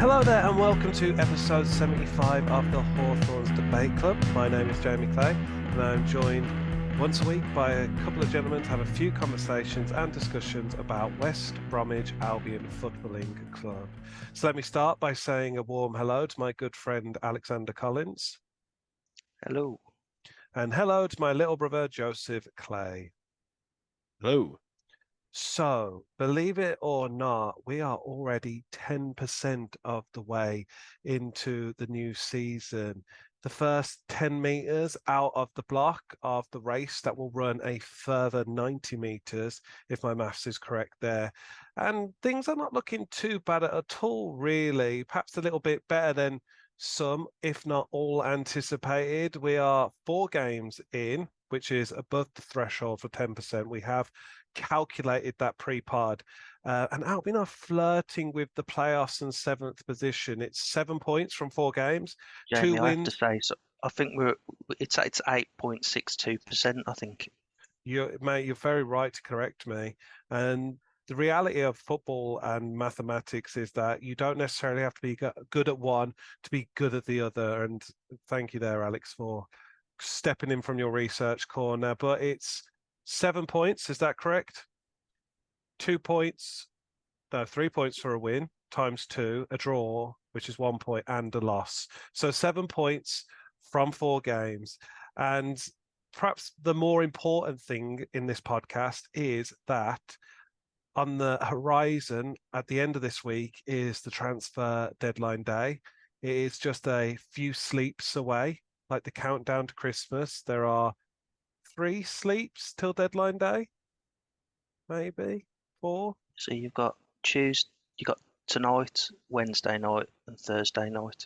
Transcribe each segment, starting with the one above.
Hello there and welcome to episode 75 of the Hawthorns Debate Club. My name is Jamie Clay and I'm joined once a week by a couple of gentlemen to have a few conversations and discussions about West Bromwich Albion Footballing Club. So let me start by saying a warm hello to my good friend Alexander Collins. Hello. And hello to my little brother Joseph Clay. Hello. So, believe it or not, we are already 10% of the way into the new season. The first 10 meters out of the block of the race that will run a further 90 meters, if my maths is correct there. And things are not looking too bad at all, really. Perhaps a little bit better than some, if not all, anticipated. We are 4 games in, which is above the threshold for 10%. We have calculated that pre-pod. And Albion are flirting with the playoffs and 7th position. It's 7 points from 4 games, Jamie, 2 I have to wins. say, so I think it's 8.62%, I think. Mate, you're very right to correct me. And the reality of football and mathematics is that you don't necessarily have to be good at one to be good at the other. And thank you there, Alex, for stepping in from your research corner. But it's 7 points, is that correct? 3 points for a win, times 2, a draw, which is 1 point, and a loss. So 7 points from 4 games. And perhaps the more important thing in this podcast is that on the horizon at the end of this week is the transfer deadline day. It is just a few sleeps away, like the countdown to Christmas. There are 3 sleeps till deadline day, maybe 4. So you've got tonight, Wednesday night, and Thursday night.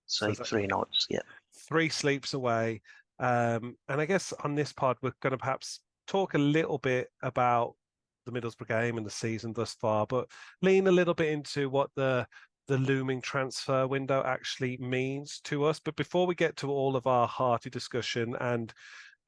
So 3 nights, yeah. 3 sleeps away. And I guess on this pod, we're going to perhaps talk a little bit about the Middlesbrough game and the season thus far, but lean a little bit into what the looming transfer window actually means to us. But before we get to all of our hearty discussion and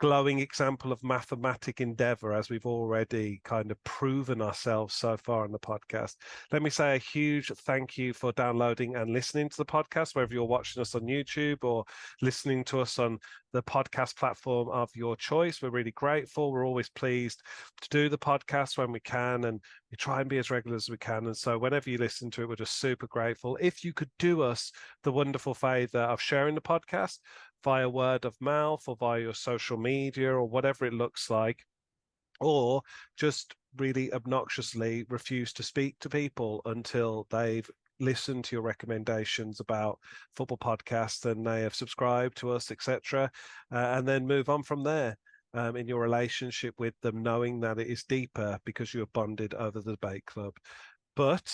glowing example of mathematic endeavor, as we've already kind of proven ourselves so far on the podcast, let me say a huge thank you for downloading and listening to the podcast, whether you're watching us on YouTube or listening to us on the podcast platform of your choice. We're really grateful. We're always pleased to do the podcast when we can, and we try and be as regular as we can. And so whenever you listen to it, we're just super grateful. If you could do us the wonderful favor of sharing the podcast via word of mouth or via your social media or whatever it looks like, or just really obnoxiously refuse to speak to people until they've listened to your recommendations about football podcasts and they have subscribed to us, etc., and then move on from there in your relationship with them, knowing that it is deeper because you have bonded over the debate club. But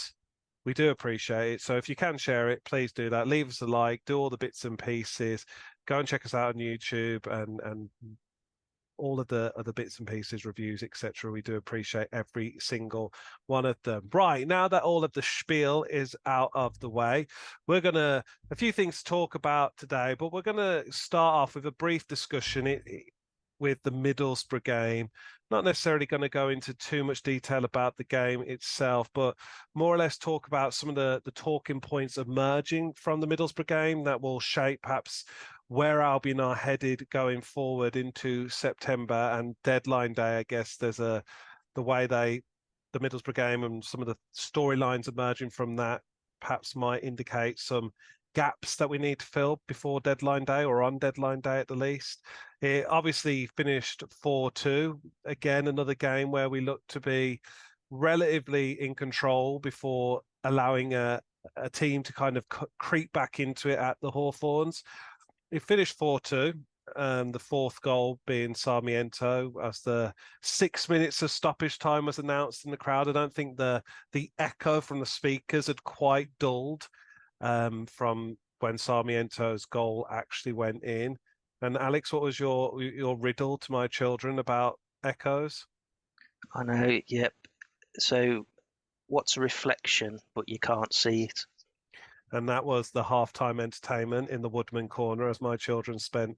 we do appreciate it. So if you can share it, please do that. Leave us a like, do all the bits and pieces. Go and check us out on YouTube and all of the other bits and pieces, reviews, etc. We do appreciate every single one of them. Right, now that all of the spiel is out of the way, we're going to, a few things to talk about today, but we're going to start off with a brief discussion with the Middlesbrough game. Not necessarily going to go into too much detail about the game itself, but more or less talk about some of the talking points emerging from the Middlesbrough game that will shape perhaps where Albion are headed going forward into September and deadline day. I guess there's the way the Middlesbrough game and some of the storylines emerging from that perhaps might indicate some gaps that we need to fill before deadline day or on deadline day at the least. It obviously finished 4-2. Again, another game where we look to be relatively in control before allowing a team to kind of creep back into it at the Hawthorns. It finished 4-2. The 4th goal being Sarmiento as the 6 minutes of stoppage time was announced in the crowd. I don't think the echo from the speakers had quite dulled from when Sarmiento's goal actually went in. And Alex, what was your riddle to my children about echoes? I know, yep. So what's a reflection, but you can't see it? And that was the halftime entertainment in the Woodman corner as my children spent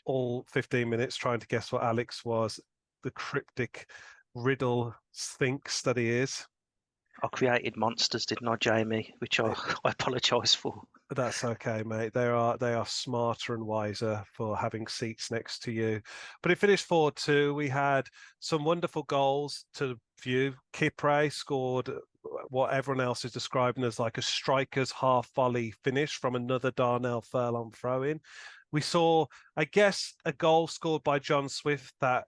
all 15 minutes trying to guess what Alex was, the cryptic riddle sphinx that he is. I created monsters, didn't I, Jamie? Which I, It, I apologise for. that's okay, mate. They are smarter and wiser for having seats next to you. But it finished 4-2. We had some wonderful goals to view. Kipre scored what everyone else is describing as like a striker's half volley finish from another Darnell Furlong throw in. We saw, I guess, a goal scored by John Swift that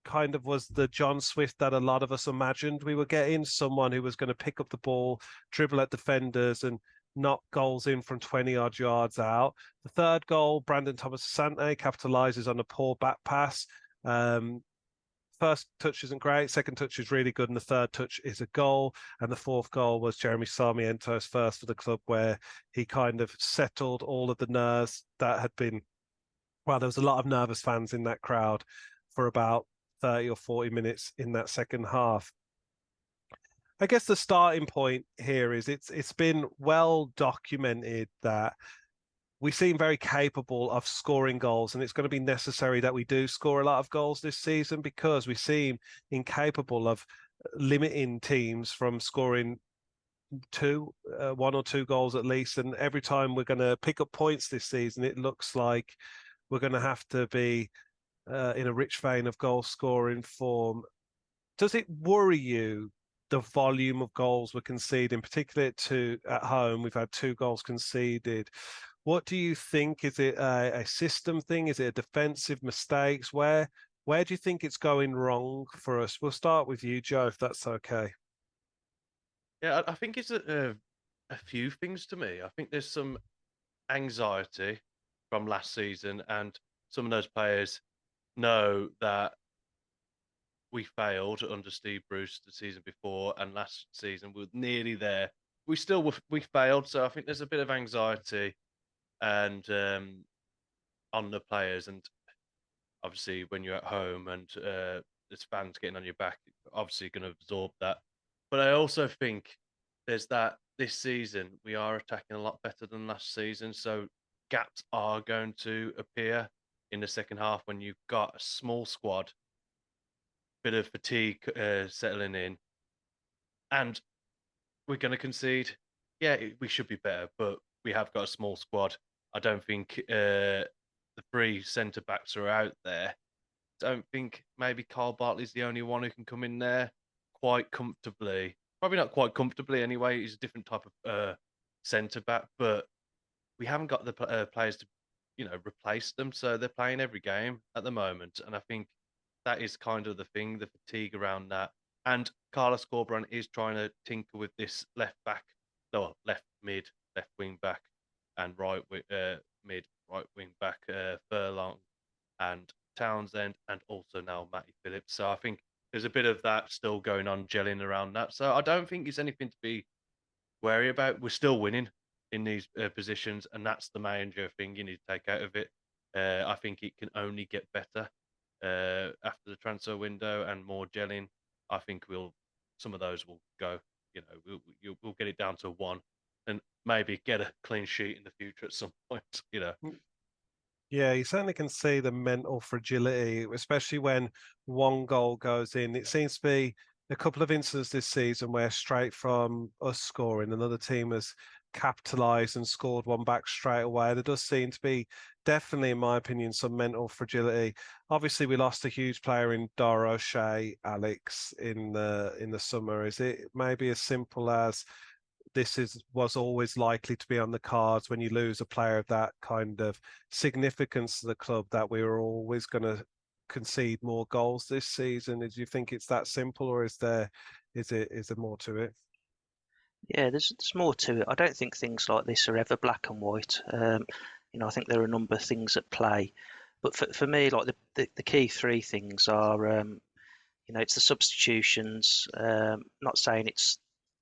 kind of was the John Swift that a lot of us imagined we were getting, someone who was going to pick up the ball, dribble at defenders, and knock goals in from 20 odd yards out. The third goal, Brandon Thomas Asante capitalizes on a poor back pass. Um, First touch isn't great, second touch is really good, and the third touch is a goal. And the fourth goal was Jeremy Sarmiento's first for the club, where he kind of settled all of the nerves that had been. Well, there was a lot of nervous fans in that crowd for about 30 or 40 minutes in that second half. I guess the starting point here is it's been well documented that we seem very capable of scoring goals, and it's going to be necessary that we do score a lot of goals this season because we seem incapable of limiting teams from scoring one or two goals at least. And every time we're going to pick up points this season, it looks like we're going to have to be in a rich vein of goal scoring form. Does it worry you the volume of goals we're conceding, particularly at home? We've had 2 goals conceded. What do you think? Is it a system thing? Is it a defensive mistakes? Where do you think it's going wrong for us? We'll start with you, Joe, if that's okay. Yeah, I think it's a few things to me. I think there's some anxiety from last season, and some of those players know that we failed under Steve Bruce the season before, and last season we were nearly there. We failed, so I think there's a bit of anxiety and on the players, and obviously when you're at home and there's fans getting on your back, obviously going to absorb that. But I also think there's that this season we are attacking a lot better than last season, so gaps are going to appear in the second half when you've got a small squad, bit of fatigue settling in, and we're going to concede. Yeah, we should be better, but we have got a small squad. I don't think the 3 centre backs are out there. Don't think maybe Carl Bartley's the only one who can come in there quite comfortably. Probably not quite comfortably anyway. He's a different type of centre back, but we haven't got the players to, replace them. So they're playing every game at the moment, and I think that is kind of the thing, the fatigue around that. And Carlos Corberan is trying to tinker with this left back, no, left mid, left wing back, and mid, right wing back, Furlong and Townsend, and also now Matty Phillips. So I think there's a bit of that still going on, gelling around that. So I don't think it's anything to be wary about. We're still winning in these positions, and that's the major thing you need to take out of it. I think it can only get better after the transfer window and more gelling. I think some of those will go. We'll get it down to 1, and maybe get a clean sheet in the future at some point. Yeah, you certainly can see the mental fragility, especially when 1 goal goes in. It seems to be a couple of instances this season where straight from us scoring, another team has capitalised and scored one back straight away. There does seem to be definitely, in my opinion, some mental fragility. Obviously, we lost a huge player in Dara O'Shea, Alex, in the summer. Is it maybe as simple as was always likely to be on the cards when you lose a player of that kind of significance to the club, that we were always going to concede more goals this season? Do you think it's that simple, or is there more to it? Yeah, there's more to it. I don't think things like this are ever black and white. I think there are a number of things at play, but for me, like the key 3 things are, it's the substitutions. Not saying it's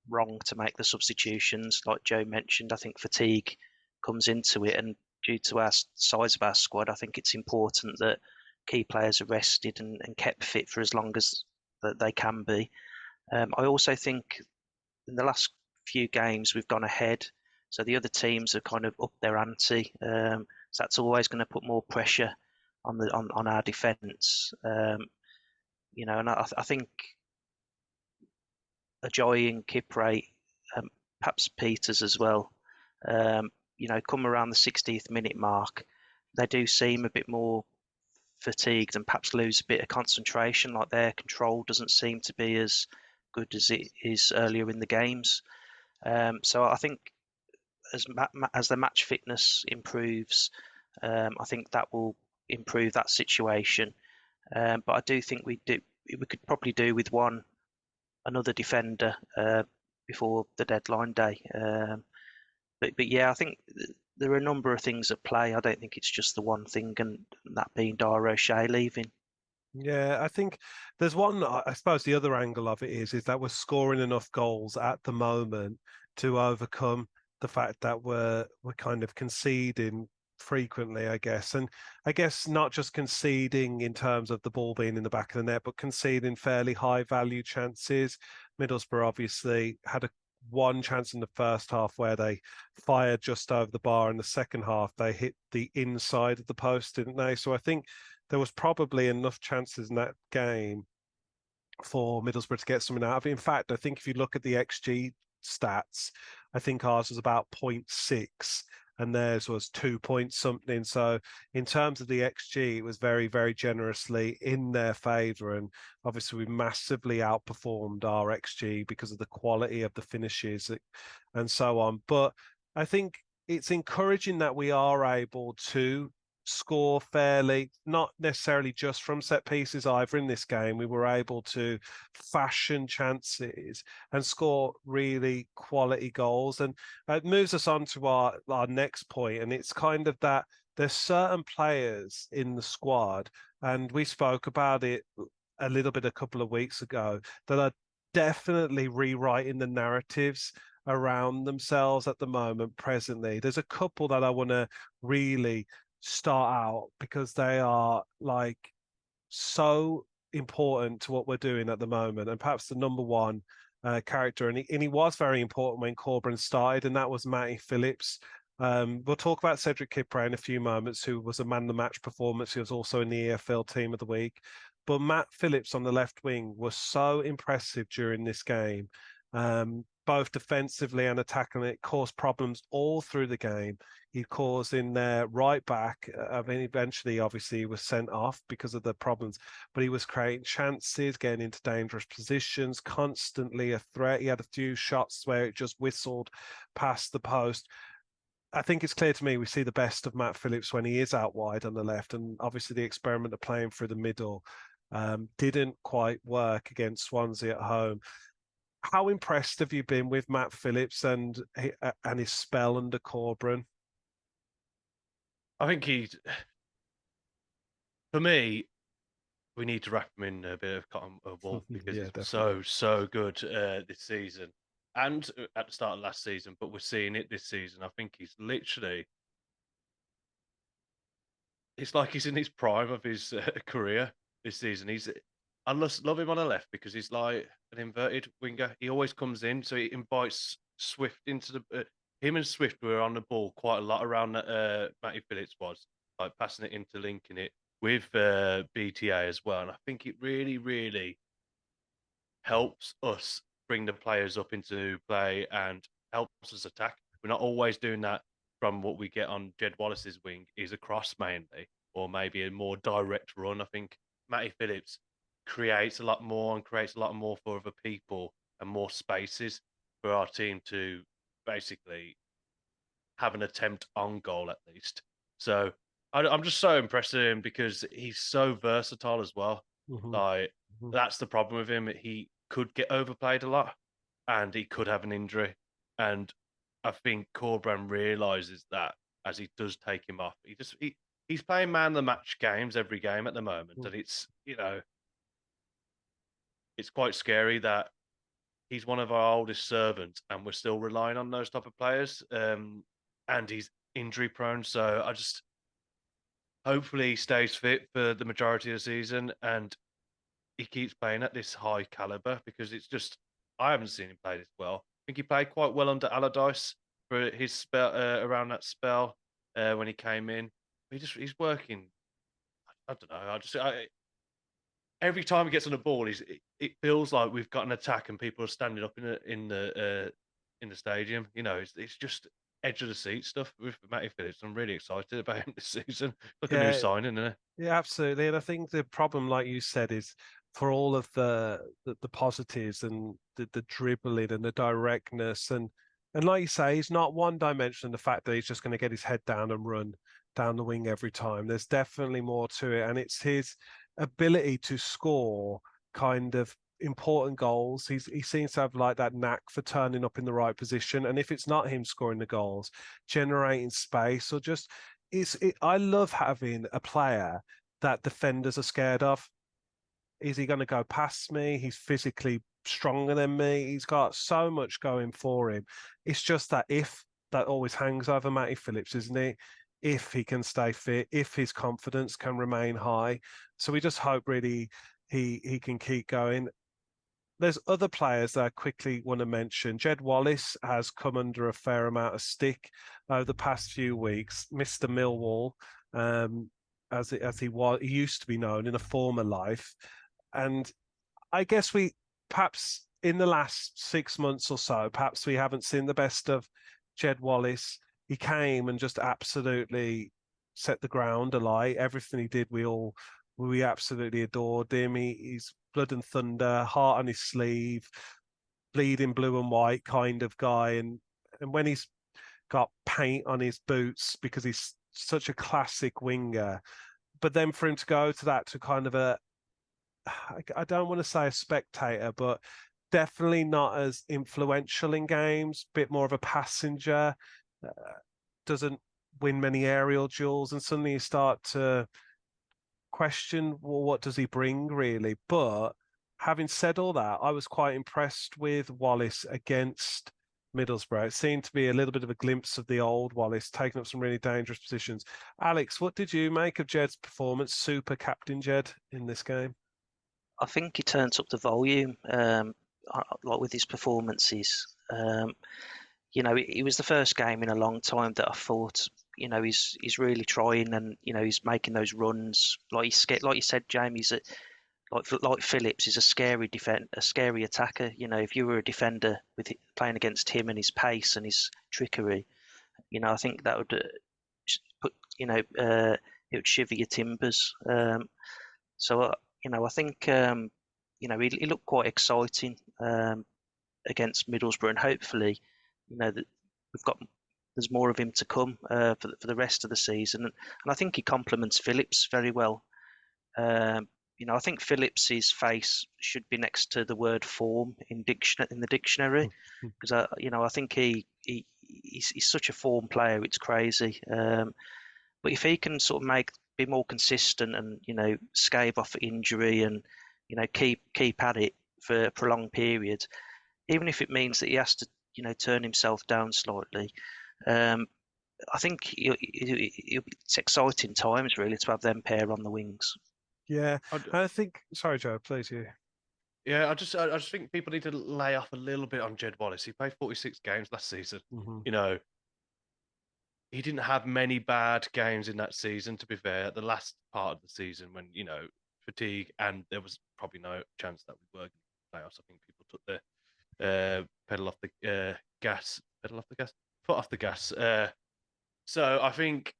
wrong to make the substitutions, like Joe mentioned. I think fatigue comes into it, and due to our size of our squad, I think it's important that key players are rested and kept fit for as long as that they can be. I also think in the last few games we've gone ahead, so the other teams have kind of upped their ante. So that's always going to put more pressure on our defence. And I think Ajayi, Kipre, perhaps Peters as well, come around the 60th minute mark, they do seem a bit more fatigued and perhaps lose a bit of concentration. Like their control doesn't seem to be as good as it is earlier in the games. So I think as the match fitness improves, I think that will improve that situation. But I do think we could probably do with another defender before the deadline day. But yeah, I think there are a number of things at play. I don't think it's just the one thing, and that being Dara O'Shea leaving. Yeah, I think there's one. I suppose the other angle of it is that we're scoring enough goals at the moment to overcome the fact that we're kind of conceding frequently, I guess. And I guess not just conceding in terms of the ball being in the back of the net, but conceding fairly high value chances. Middlesbrough obviously had one chance in the first half where they fired just over the bar. In the second half, they hit the inside of the post, didn't they? So I think there was probably enough chances in that game for Middlesbrough to get something out of it. In fact, I think if you look at the XG stats, I think ours was about 0.6 and theirs was 2 point something. So in terms of the XG, it was very, very generously in their favour. And obviously we massively outperformed our XG because of the quality of the finishes and so on. But I think it's encouraging that we are able to score fairly, not necessarily just from set pieces either in this game. We were able to fashion chances and score really quality goals. And it moves us on to our next point, and it's kind of that there's certain players in the squad, and we spoke about it a little bit a couple of weeks ago, that are definitely rewriting the narratives around themselves at the moment presently. There's a couple that I want to really start out because they are like so important to what we're doing at the moment, and perhaps the number one character, and he was very important when Corberan started, and that was Matty Phillips. We'll talk about Cedric Kipre in a few moments, who was a man of the match performance. He was also in the EFL team of the week, but Matt Phillips on the left wing was so impressive during this game, both defensively and attacking. It caused problems all through the game. He caused in their right back. I mean, eventually, obviously, he was sent off because of the problems, but he was creating chances, getting into dangerous positions, constantly a threat. He had a few shots where it just whistled past the post. I think it's clear to me we see the best of Matt Phillips when he is out wide on the left, and obviously the experiment of playing through the middle didn't quite work against Swansea at home. How impressed have you been with Matt Phillips and his spell under Corberan? I think for me, we need to wrap him in a bit of cotton wool because Yeah, he's so good this season and at the start of last season. But we're seeing it this season. I think he's literally, it's like he's in his prime of his career this season. I love him on the left because he's like an inverted winger. He always comes in, so he invites Swift into the. Him and Swift were on the ball quite a lot around that. Matty Phillips was like passing it into linking it with BTA as well, and I think it really, really helps us bring the players up into play and helps us attack. We're not always doing that from what we get on Jed Wallace's wing is a cross mainly, or maybe a more direct run. I think Matty Phillips creates a lot more and creates a lot more for other people and more spaces for our team to basically have an attempt on goal at least. So I'm just so impressed with him because he's so versatile as well. Like that's the problem with him. He could get overplayed a lot, and he could have an injury. And I think Corberan realizes that as he does take him off. He's playing man of the match games every game at the moment, and it's it's quite scary that he's one of our oldest servants, and we're still relying on those type of players. And he's injury prone, so I just hopefully he stays fit for the majority of the season and he keeps playing at this high caliber because it's just I haven't seen him play this well. I think he played quite well under Allardyce for his spell around that spell when he came in. He's working. I don't know. Every time he gets on the ball, it feels like we've got an attack and people are standing up in the stadium. You know, it's just edge of the seat stuff with Matty Phillips. I'm really excited about him this season. Like a new Yeah, signing, isn't it? yeah, absolutely. And I think the problem, like you said, is for all of the positives and the dribbling and the directness and like you say, he's not one dimension. The fact that he's just going to get his head down and run down the wing every time. There's definitely more to it, and it's his ability to score kind of important goals. He seems to have like that knack for turning up in the right position, and if it's not him scoring the goals, generating space or just I love having a player that defenders are scared of. Is he going to go past me? He's physically stronger than me. He's got so much going for him. It's just that if that always hangs over Matty Phillips, isn't it? If he can stay fit, if his confidence can remain high. So we just hope really he can keep going. There's other players that I quickly want to mention. Jed Wallace has come under a fair amount of stick over the past few weeks. Mr. Millwall, as he used to be known in a former life, and I guess we perhaps in the last 6 months or so, perhaps we haven't seen the best of Jed Wallace. He came and just absolutely set the ground alight. Everything he did, we absolutely adored him. He's blood and thunder, heart on his sleeve, bleeding blue and white kind of guy. And when he's got paint on his boots because he's such a classic winger, but then for him to go to that to kind of I don't want to say a spectator, but definitely not as influential in games, bit more of a passenger, doesn't win many aerial duels, and suddenly you start to question, well, what does he bring really? But having said all that, I was quite impressed with Wallace against Middlesbrough. It seemed to be a little bit of a glimpse of the old Wallace, taking up some really dangerous positions. Alex, what did you make of Jed's performance, super captain Jed, in this game? I think he turns up the volume, like with his performances. It was the first game in a long time that I thought, he's really trying, and he's making those runs. Like you said, Jamie, like Phillips, he's a scary a scary attacker. If you were a defender playing against him and his pace and his trickery, I think that would put, it would shiver your timbers. So I think he looked quite exciting against Middlesbrough, and hopefully, that there's more of him to come for the rest of the season. And I think he complements Phillips very well. I think Phillips's face should be next to the word form in the dictionary, because I think he's such a form player, it's crazy. But if he can sort of be more consistent and scave off injury and keep at it for a prolonged period, even if it means that he has to turn himself down slightly, I think it's exciting times really to have them pair on the wings. Yeah, I think. Sorry, Joe. Please, you. Yeah, I just think people need to lay off a little bit on Jed Wallace. He played 46 games last season. Mm-hmm. He didn't have many bad games in that season, to be fair. The last part of the season when, fatigue, and there was probably no chance that we were going to playoffs. I think people took the foot off the gas. So I think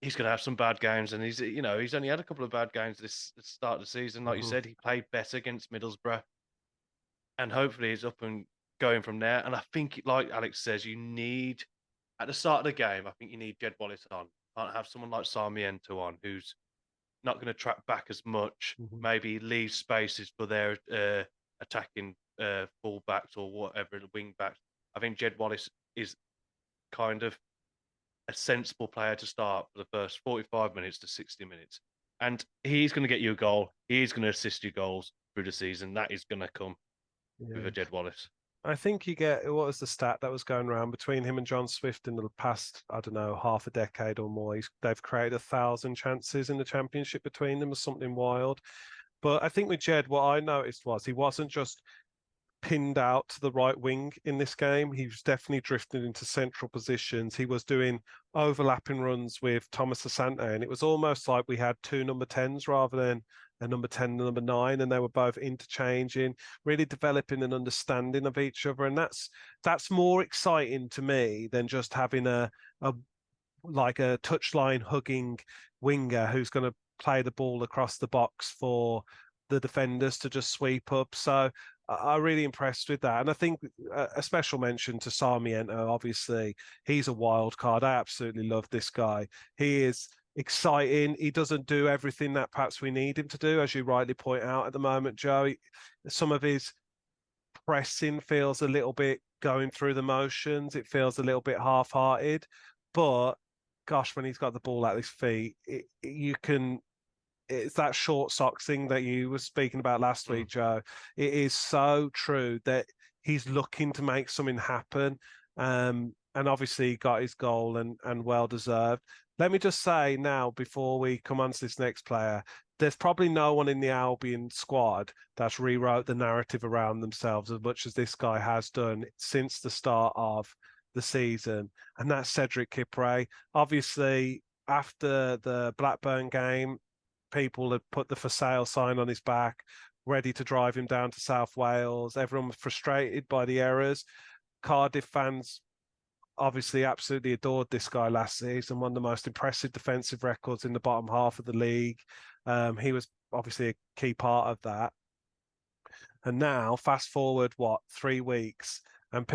he's going to have some bad games, and he's only had a couple of bad games this start of the season. Like you said, he played better against Middlesbrough, and hopefully he's up and going from there. And I think, like Alex says, you need at the start of the game, I think you need Jed Wallace on. Can't have someone like Sarmiento on who's not going to track back as much. Maybe leave spaces for their attacking full-backs or whatever, the wing-backs. I think Jed Wallace is kind of a sensible player to start for the first 45 minutes to 60 minutes. And he's going to get you a goal. He's going to assist you goals through the season. That is going to come with a Jed Wallace. I think you get, what was the stat that was going around between him and John Swift in the past, I don't know, half a decade or more? They've created 1,000 chances in the championship between them or something wild. But I think with Jed, what I noticed was he wasn't just pinned out to the right wing in this game. He was definitely drifting into central positions. He was doing overlapping runs with Thomas Asante, and it was almost like we had two number 10s rather than a number 10 and number 9, and they were both interchanging, really developing an understanding of each other. And that's more exciting to me than just having a like a touchline hugging winger who's going to play the ball across the box for the defenders to just sweep up. So I'm really impressed with that. And I think a special mention to Sarmiento, obviously, he's a wild card. I absolutely love this guy. He is exciting. He doesn't do everything that perhaps we need him to do, as you rightly point out at the moment, Joe. Some of his pressing feels a little bit going through the motions. It feels a little bit half-hearted. But gosh, when he's got the ball at his feet, it's that short socks thing that you were speaking about last week, Joe. It is so true that he's looking to make something happen. And obviously he got his goal and well deserved. Let me just say now, before we come on to this next player, there's probably no one in the Albion squad that's rewrote the narrative around themselves as much as this guy has done since the start of the season, and that's Cedric Kipre. Obviously, after the Blackburn game, people had put the for sale sign on his back, ready to drive him down to South Wales. Everyone was frustrated by the errors. Cardiff fans obviously absolutely adored this guy last season, one of the most impressive defensive records in the bottom half of the league. He was obviously a key part of that. And now, fast forward, 3 weeks, and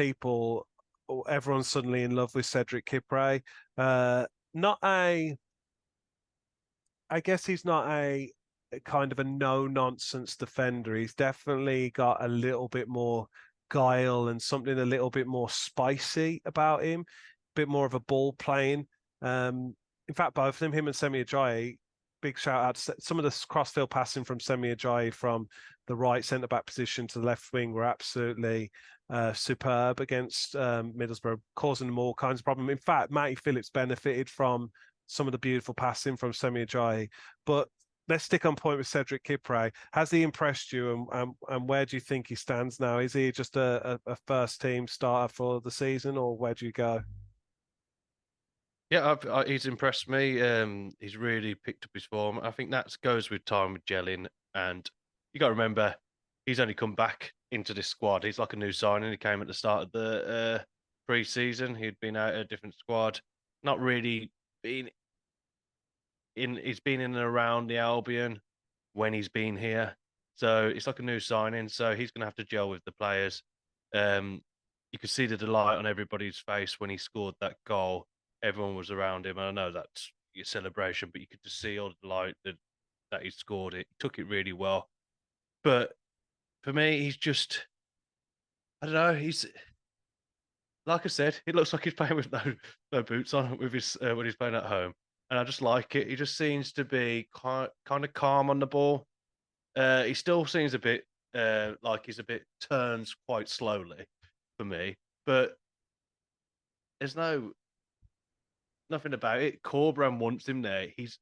everyone's suddenly in love with Cedric Kipre. I guess he's not a kind of a no-nonsense defender. He's definitely got a little bit more guile and something a little bit more spicy about him, a bit more of a ball playing. In fact, both of them, him and Semi Ajayi, big shout out to some of the crossfield passing from Semi Ajayi from the right centre-back position to the left wing were absolutely superb against Middlesbrough, causing them all kinds of problems. In fact, Matty Phillips benefited from some of the beautiful passing from Semi Ajayi. But let's stick on point with Cedric Kipre. Has he impressed you, and where do you think he stands now? Is he just a first team starter for the season, or where do you go? Yeah, he's impressed me. He's really picked up his form. I think that goes with time with gelling, and you got to remember he's only come back into this squad. He's like a new signing. He came at the start of the pre-season. He'd been out at a different squad, not really been in. He's been in and around the Albion when he's been here, so it's like a new signing. So he's going to have to gel with the players. You could see the delight on everybody's face when he scored that goal. Everyone was around him. And I know that's your celebration, but you could just see all the delight that he scored it. He took it really well. But for me, he's just, I don't know. He's, like I said, it looks like he's playing with no boots on with his when he's playing at home. And I just like it. He just seems to be kind of calm on the ball. He still seems a bit like he's a bit turns quite slowly for me. But there's nothing about it. Corberan wants him there. He's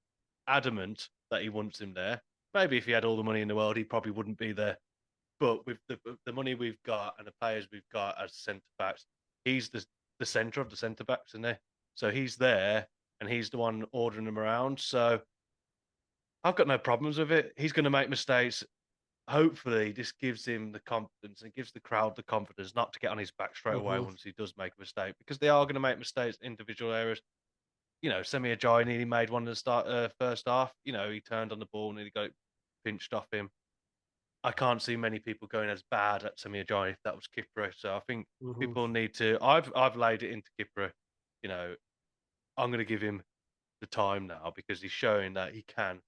adamant that he wants him there. Maybe if he had all the money in the world, he probably wouldn't be there. But with the money we've got and the players we've got as centre backs, he's the centre of the centre backs, isn't he? So he's there and he's the one ordering them around. So I've got no problems with it. He's going to make mistakes. Hopefully, this gives him the confidence and gives the crowd the confidence not to get on his back straight away once he does make a mistake, because they are going to make mistakes, individual errors. Semi Ajayi nearly made one in the first half. He turned on the ball and he got it pinched off him. I can't see many people going as bad at Semi Ajayi if that was Kipre. So I think people need to. I've laid it into Kipre. I'm going to give him the time now because he's showing that he can.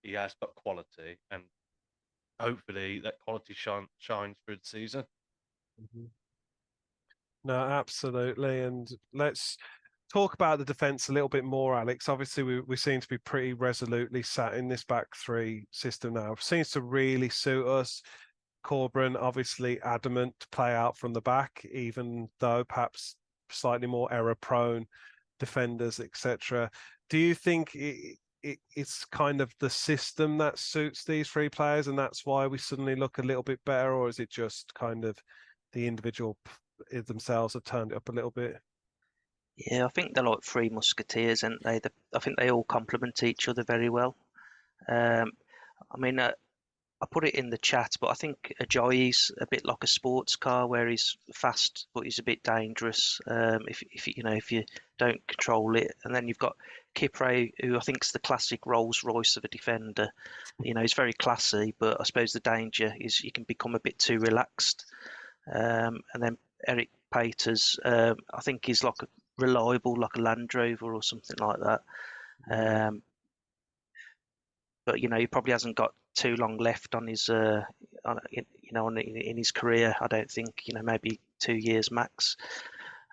He has got quality, and hopefully that quality shines through the season. No, absolutely. And let's talk about the defence a little bit more, Alex. Obviously, we seem to be pretty resolutely sat in this back three system now. Seems to really suit us. Corberan obviously adamant to play out from the back, even though perhaps slightly more error-prone defenders, etc. Do you think it's kind of the system that suits these three players, and that's why we suddenly look a little bit better, or is it just kind of the individual themselves have turned it up a little bit? Yeah, I think they're like three musketeers, aren't they? I think they all complement each other very well. I mean, I put it in the chat, but I think Ajayi's a bit like a sports car where he's fast, but he's a bit dangerous if you don't control it. And then you've got Kipre, who I think is the classic Rolls Royce of a defender. He's very classy, but I suppose the danger is you can become a bit too relaxed. And then Eric Paters, I think he's like reliable, like a Land Rover or something like that. But he probably hasn't got too long left on his in his career. I don't think, maybe 2 years max.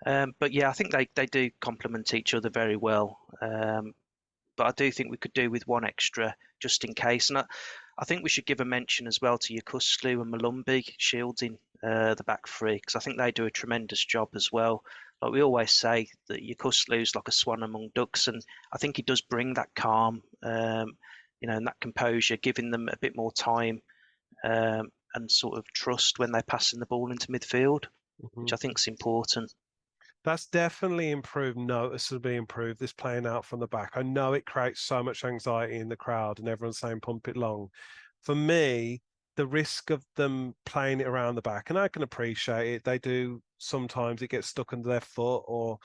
But yeah, I think they do complement each other very well. But I do think we could do with one extra just in case. And I think we should give a mention as well to Yokuslu and Malumbi shielding the back three, because I think they do a tremendous job as well. Like we always say, that Yokuslu's like a swan among ducks, and I think he does bring that calm, and that composure, giving them a bit more time and sort of trust when they're passing the ball into midfield, which I think is important. That's definitely noticeably improved, this playing out from the back. I know it creates so much anxiety in the crowd and everyone's saying pump it long. For me, the risk of them playing it around the back, and I can appreciate it, they do sometimes, it gets stuck under their foot or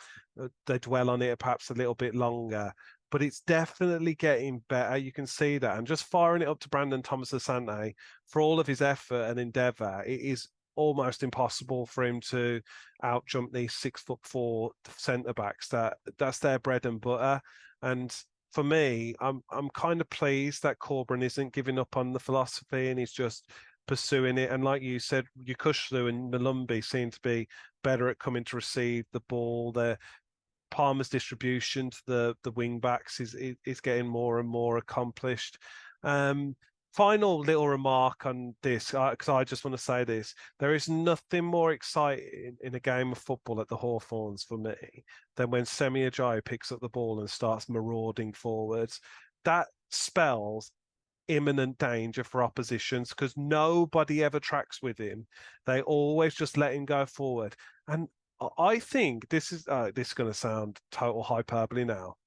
they dwell on it perhaps a little bit longer. But it's definitely getting better. You can see that. And just firing it up to Brandon Thomas-Asante, for all of his effort and endeavour, it is almost impossible for him to outjump these 6'4" centre backs. That's their bread and butter. And for me, I'm kind of pleased that Corberan isn't giving up on the philosophy and he's just pursuing it. And like you said, Yokuslu and Malumbi seem to be better at coming to receive the ball. Palmer's distribution to the wing backs is getting more and more accomplished. Final little remark on this, because I just want to say this. There is nothing more exciting in a game of football at the Hawthorns for me than when Semi Ajayi picks up the ball and starts marauding forwards. That spells imminent danger for oppositions because nobody ever tracks with him. They always just let him go forward. And I think this is going to sound total hyperbole now.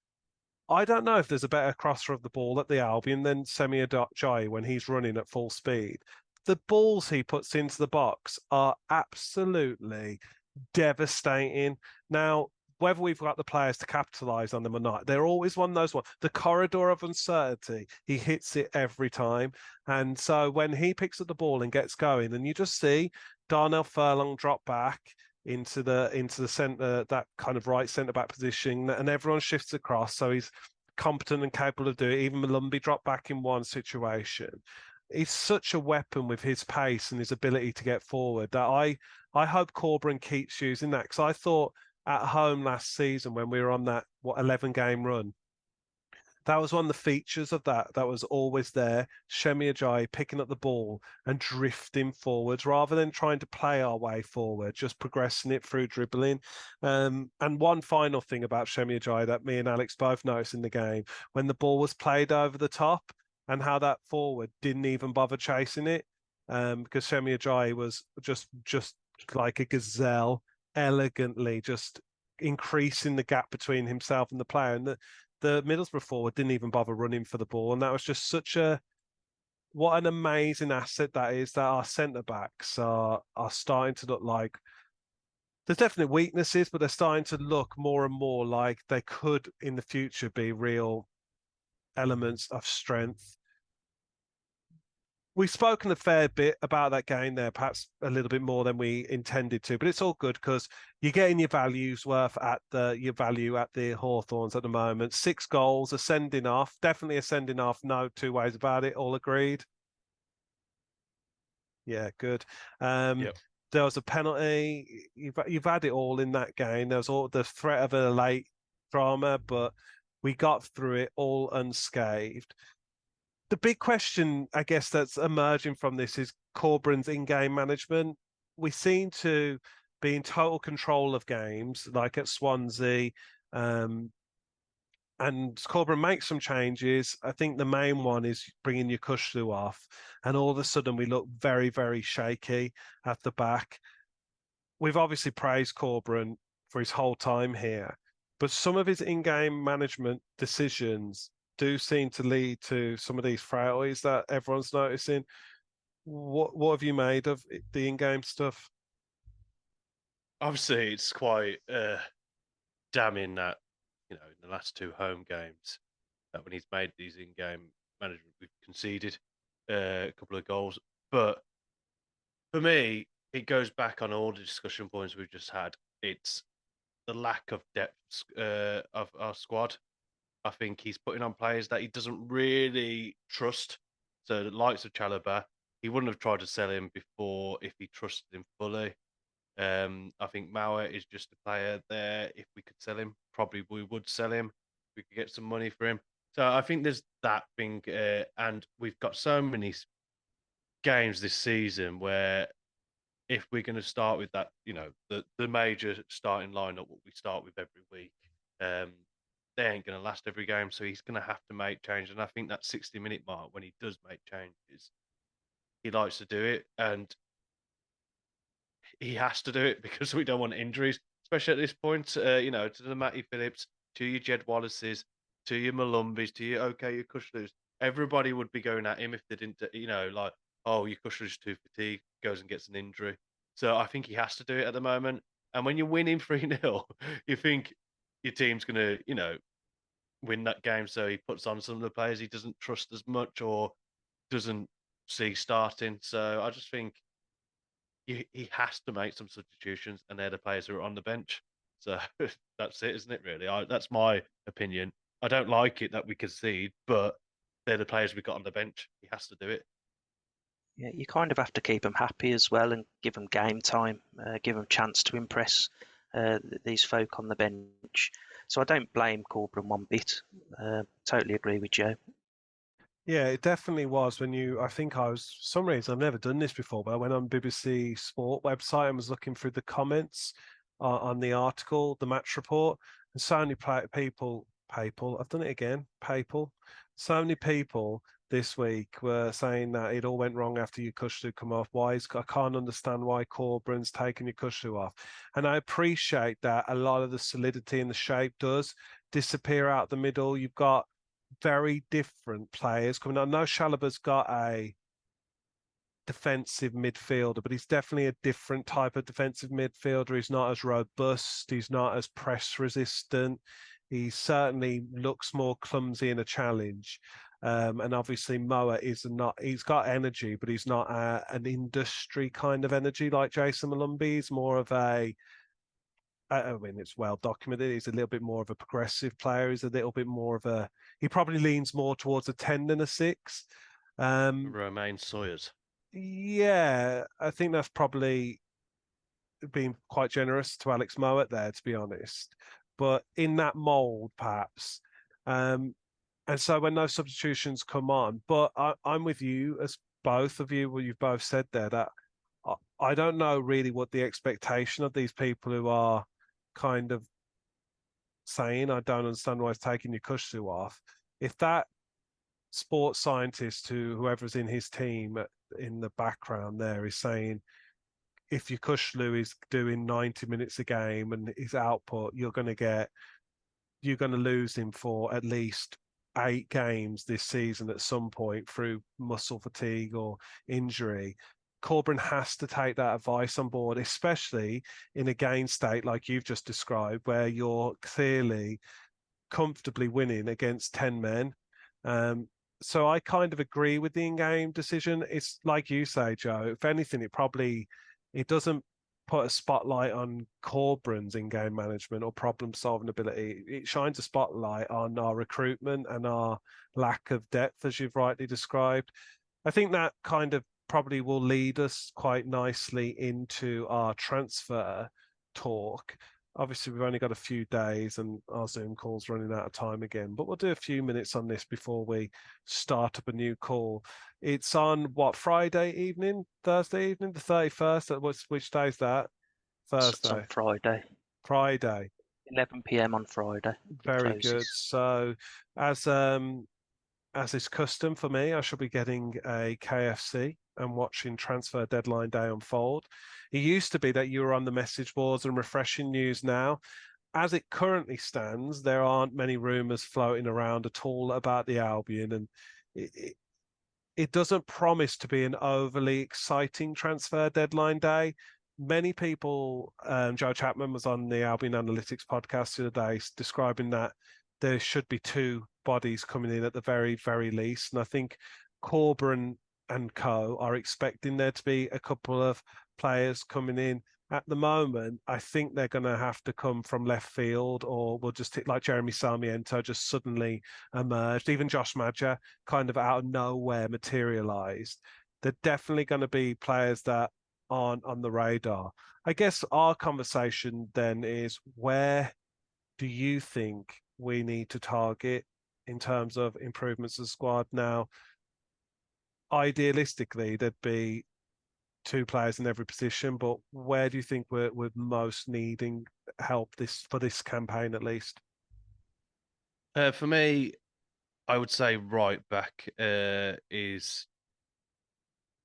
I don't know if there's a better crosser of the ball at the Albion than Semi Ajayi when he's running at full speed. The balls he puts into the box are absolutely devastating. Now, whether we've got the players to capitalise on them or not, they're always one of those ones. The corridor of uncertainty, he hits it every time. And so when he picks up the ball and gets going, and you just see Darnell Furlong drop back into the centre, that kind of right centre back position, and everyone shifts across. So he's competent and capable of doing it. Even Malumbi dropped back in one situation. He's such a weapon with his pace and his ability to get forward that I hope Corberan keeps using that, because I thought at home last season when we were on that 11-game run, that was one of the features of that was always there. Semi Ajayi picking up the ball and drifting forwards rather than trying to play our way forward, just progressing it through dribbling. And one final thing about Semi Ajayi that me and Alex both noticed in the game, when the ball was played over the top and how that forward didn't even bother chasing it, because Semi Ajayi was just like a gazelle, elegantly just increasing the gap between himself and the player. And the Middlesbrough forward didn't even bother running for the ball. And that was just what an amazing asset that is, that our centre-backs are starting to look like, there's definitely weaknesses, but they're starting to look more and more like they could in the future be real elements of strength. We've spoken a fair bit about that game there, perhaps a little bit more than we intended to, but it's all good because you're getting your values worth at your value at the Hawthorns at the moment. 6 goals, ascending off, definitely ascending off. No two ways about it. All agreed. Yeah, good. Yep. There was a penalty. You've had it all in that game. There was all the threat of a late drama, but we got through it all unscathed. The big question, I guess, that's emerging from this is Corberan's in-game management. We seem to be in total control of games, like at Swansea, and Corberan makes some changes. I think the main one is bringing Yokuslu off, and all of a sudden we look very, very shaky at the back. We've obviously praised Corberan for his whole time here, but some of his in-game management decisions do seem to lead to some of these frailties that everyone's noticing. What have you made of the in-game stuff? Obviously, it's quite damning that, in the last 2 home games, that when he's made these in-game management, we've conceded a couple of goals. But for me, it goes back on all the discussion points we've just had. It's the lack of depth of our squad. I think he's putting on players that he doesn't really trust. So the likes of Chalobah, he wouldn't have tried to sell him before if he trusted him fully. I think Mauer is just a player there. If we could sell him, probably we would sell him. We could get some money for him. So I think there's that thing, and we've got so many games this season where if we're going to start with that, the major starting lineup, what we start with every week, they ain't going to last every game. So he's going to have to make change. And I think that 60-minute mark, when he does make changes, he likes to do it. And he has to do it because we don't want injuries, especially at this point. To the Matty Phillips, to your Jed Wallaces, to your Malumbis, to your your Kushlus. Everybody would be going at him if they didn't, like, oh, your Kushler's too fatigued, goes and gets an injury. So I think he has to do it at the moment. And when you're winning 3-0, you think your team's going to, win that game. So he puts on some of the players he doesn't trust as much or doesn't see starting. So I just think he has to make some substitutions, and they're the players who are on the bench. So that's it, isn't it? Really, that's my opinion. I don't like it that we concede, but they're the players we got on the bench. He has to do it. Yeah, you kind of have to keep them happy as well and give them game time, give them a chance to impress these folk on the bench. So I don't blame Corberan one bit. Totally agree with Joe. Yeah, it definitely was I think I was, for some reason, I've never done this before, but I went on BBC Sport website and was looking through the comments on the article, the match report, and so many people, I've done it again, so many people this week were saying that it all went wrong after Yukushlu come off. I can't understand why Corberan's taken Yukushlu off. And I appreciate that a lot of the solidity and the shape does disappear out the middle. You've got very different players coming on. I know Chalobah's got a defensive midfielder, but he's definitely a different type of defensive midfielder. He's not as robust. He's not as press resistant. He certainly looks more clumsy in a challenge. And obviously Moa he's got energy, but he's not an industry kind of energy like Jason Malumbi. He's more of I mean, it's well documented. He's a little bit more of a progressive player. He's a little bit more of he probably leans more towards a 10 than a 6. Romain Sawyers. Yeah, I think that's probably being quite generous to Alex Mowat there, to be honest. But in that mould, perhaps. And so when those substitutions come on, but I'm with you, as both of you, you've both said there, that I don't know really what the expectation of these people who are kind of saying, I don't understand why he's taking Yukushlu off. If that sports scientist, whoever's in his team in the background there, is saying, if Yukushlu is doing 90 minutes a game and his output, you're going to lose him for at least 8 games this season at some point through muscle fatigue or injury. Corberan has to take that advice on board, especially in a game state like you've just described, where you're clearly comfortably winning against 10 men. So I kind of agree with the in-game decision. It's like you say, Joe, if anything, it doesn't put a spotlight on Corberan's in-game management or problem-solving ability. It shines a spotlight on our recruitment and our lack of depth, as you've rightly described. I think that kind of probably will lead us quite nicely into our transfer talk. Obviously, we've only got a few days and our Zoom call's running out of time again, but we'll do a few minutes on this before we start up a new call. It's on Friday evening, Thursday evening, the 31st. Which day is that? Thursday. It's on Friday. Friday. 11 p.m. on Friday. Very good. So, as is custom for me, I shall be getting a KFC and watching transfer deadline day unfold. It used to be that you were on the message boards and refreshing news now. as it currently stands, there aren't many rumours floating around at all about the Albion, and it doesn't promise to be an overly exciting transfer deadline day. Many people, Joe Chapman was on the Albion Analytics podcast the other day, describing that there should be 2 bodies coming in at the very, very least. And I think Corberan and co are expecting there to be a couple of players coming in. At the moment, I think they're going to have to come from left field, or we'll just like Jeremy Sarmiento just suddenly emerged. Even Josh Madger kind of out of nowhere materialised. They're definitely going to be players that aren't on the radar. I guess our conversation then is, where do you think we need to target in terms of improvements to the squad? Now, idealistically, there'd be 2 players in every position, but where do you think we're most needing help for this campaign at least? For me, I would say right back is.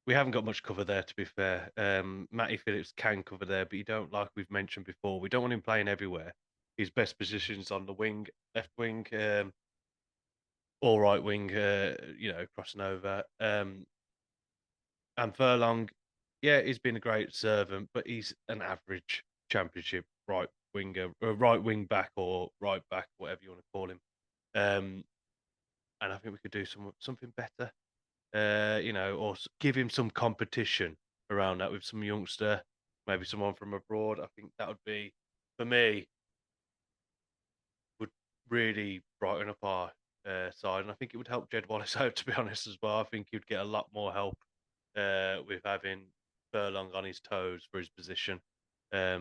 We haven't got much cover there, to be fair. Matty Phillips can cover there, but you don't, like we've mentioned before, we don't want him playing everywhere. His best position's on the wing, left wing, or right wing, crossing over. And Furlong, yeah, he's been a great servant, but he's an average championship right winger, right wing back or right back, whatever you want to call him. And I think we could do something better, or give him some competition around that with some youngster, maybe someone from abroad. I think that would be, for me, would really brighten up our side, and I think it would help Jed Wallace out, to be honest, as well. I think he'd get a lot more help with having Furlong on his toes for his position. I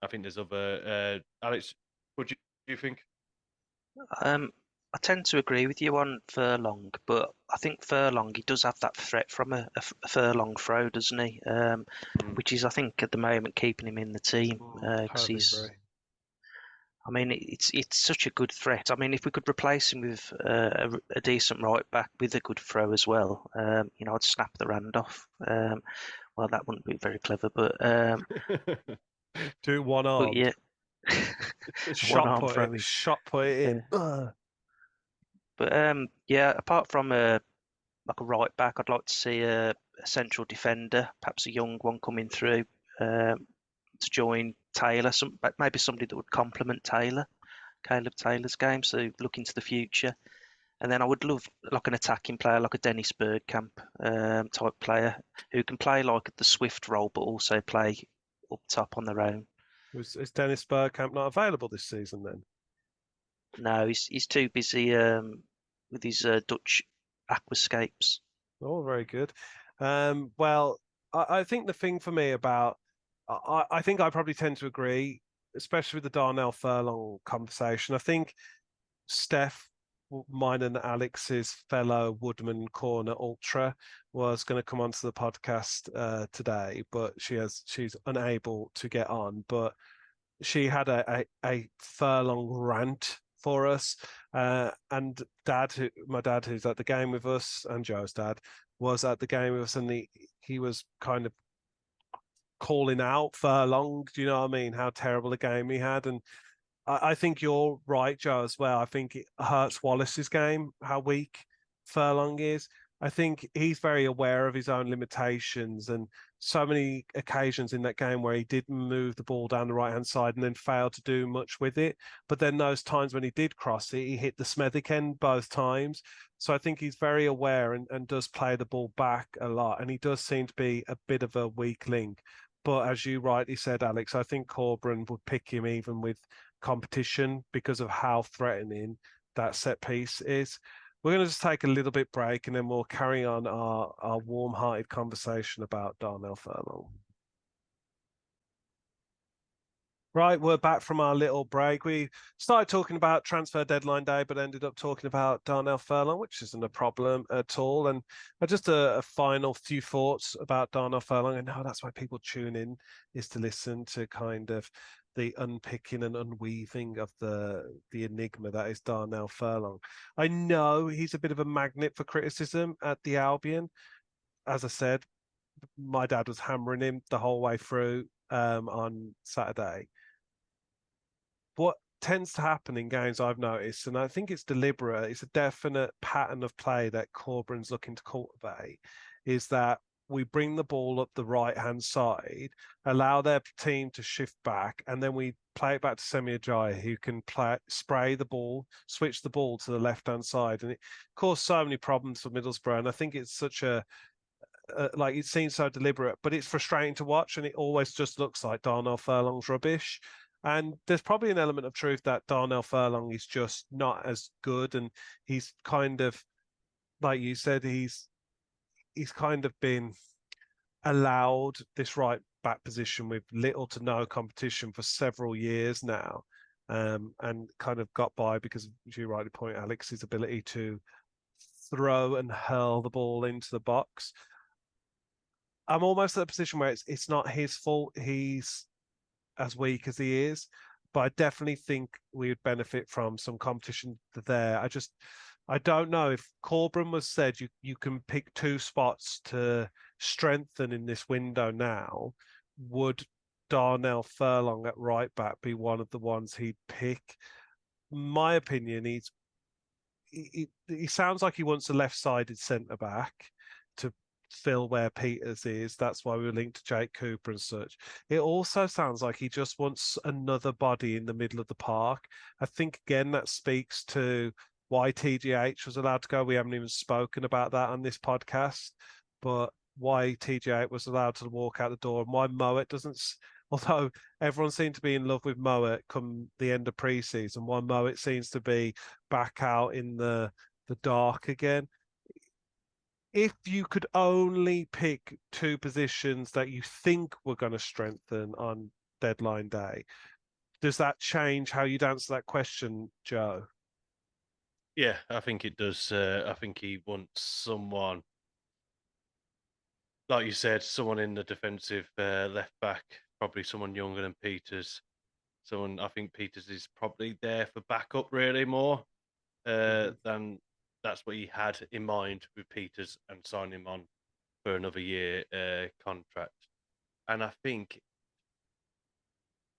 think there's other Alex. What do you think? I tend to agree with you on Furlong, but I think Furlong, he does have that threat from a Furlong throw, doesn't he? Which is, I think, at the moment keeping him in the team because he's. I mean, it's such a good threat. I mean, if we could replace him with a decent right back with a good throw as well, I'd snap the rand off. Well, that wouldn't be very clever, but do one arm. But yeah, shot put it in. But yeah, apart from a right back, I'd like to see a central defender, perhaps a young one coming through to join Taylor. Maybe somebody that would complement Caleb Taylor's game. So look into the future. And then I would love like an attacking player, like a Dennis Bergkamp type player who can play like the Swift role, but also play up top on their own. Is Dennis Bergkamp not available this season then? No, he's too busy with his Dutch aquascapes. Oh, very good. Well, I think the thing for me about, I think I probably tend to agree, especially with the Darnell Furlong conversation. I think Steph, mine and Alex's fellow Woodman Corner Ultra, was going to come onto the podcast today, but she's unable to get on. But she had a Furlong rant for us, and my dad, who's at the game with us, and Joe's dad was at the game with us, and he was kind of calling out Furlong. Do you know what I mean? How terrible a game he had, and I think you're right, Joe, as well. I think it hurts Wallace's game how weak Furlong is. I think he's very aware of his own limitations, and so many occasions in that game where he did move the ball down the right-hand side and then failed to do much with it. But then those times when he did cross it, he hit the Smethwick end both times. So I think he's very aware and does play the ball back a lot. And he does seem to be a bit of a weak link. But as you rightly said, Alex, I think Corberan would pick him even with competition because of how threatening that set piece is. We're going to just take a little bit break and then we'll carry on our warm-hearted conversation about Darnell Furlong. Right, we're back from our little break. We started talking about transfer deadline day, but ended up talking about Darnell Furlong, which isn't a problem at all. And just a final few thoughts about Darnell Furlong. And now that's why people tune in, is to listen to kind of the unpicking and unweaving of the enigma that is Darnell Furlong. I know he's a bit of a magnet for criticism at the Albion. As I said, my dad was hammering him the whole way through on Saturday. what tends to happen in games I've noticed, and I think it's deliberate, it's a definite pattern of play that Corberan's looking to cultivate, is that we bring the ball up the right-hand side, allow their team to shift back, and then we play it back to Semi Ajayi, who can spray the ball, switch the ball to the left-hand side. And it caused so many problems for Middlesbrough. And I think it's such like it seems so deliberate, but it's frustrating to watch, and it always just looks like Darnell Furlong's rubbish. And there's probably an element of truth that Darnell Furlong is just not as good, and he's kind of, like you said, he's kind of been allowed this right back position with little to no competition for several years now, and kind of got by because, as you rightly point, Alex, his ability to throw and hurl the ball into the box. I'm almost at a position where it's not his fault he's as weak as he is, but I definitely think we would benefit from some competition there. I don't know if Corberan was said you can pick two spots to strengthen in this window now. Would Darnell Furlong at right back be one of the ones he'd pick? My opinion, he sounds like he wants a left-sided centre back to fill where Peters is. That's why we were linked to Jake Cooper and such. It also sounds like he just wants another body in the middle of the park. I think, again, that speaks to why TGH was allowed to go. We haven't even spoken about that on this podcast, but why TGH was allowed to walk out the door and why Moet doesn't. Although everyone seemed to be in love with Moet come the end of pre-season, why Moet seems to be back out in the dark again. If you could only pick two positions that you think were going to strengthen on deadline day, does that change how you'd answer that question, Joe? Yeah, I think it does. I think he wants someone, like you said, someone in the defensive left back, probably someone younger than Peters. I think Peters is probably there for backup really more than that's what he had in mind with Peters and signing him on for another year contract. And I think,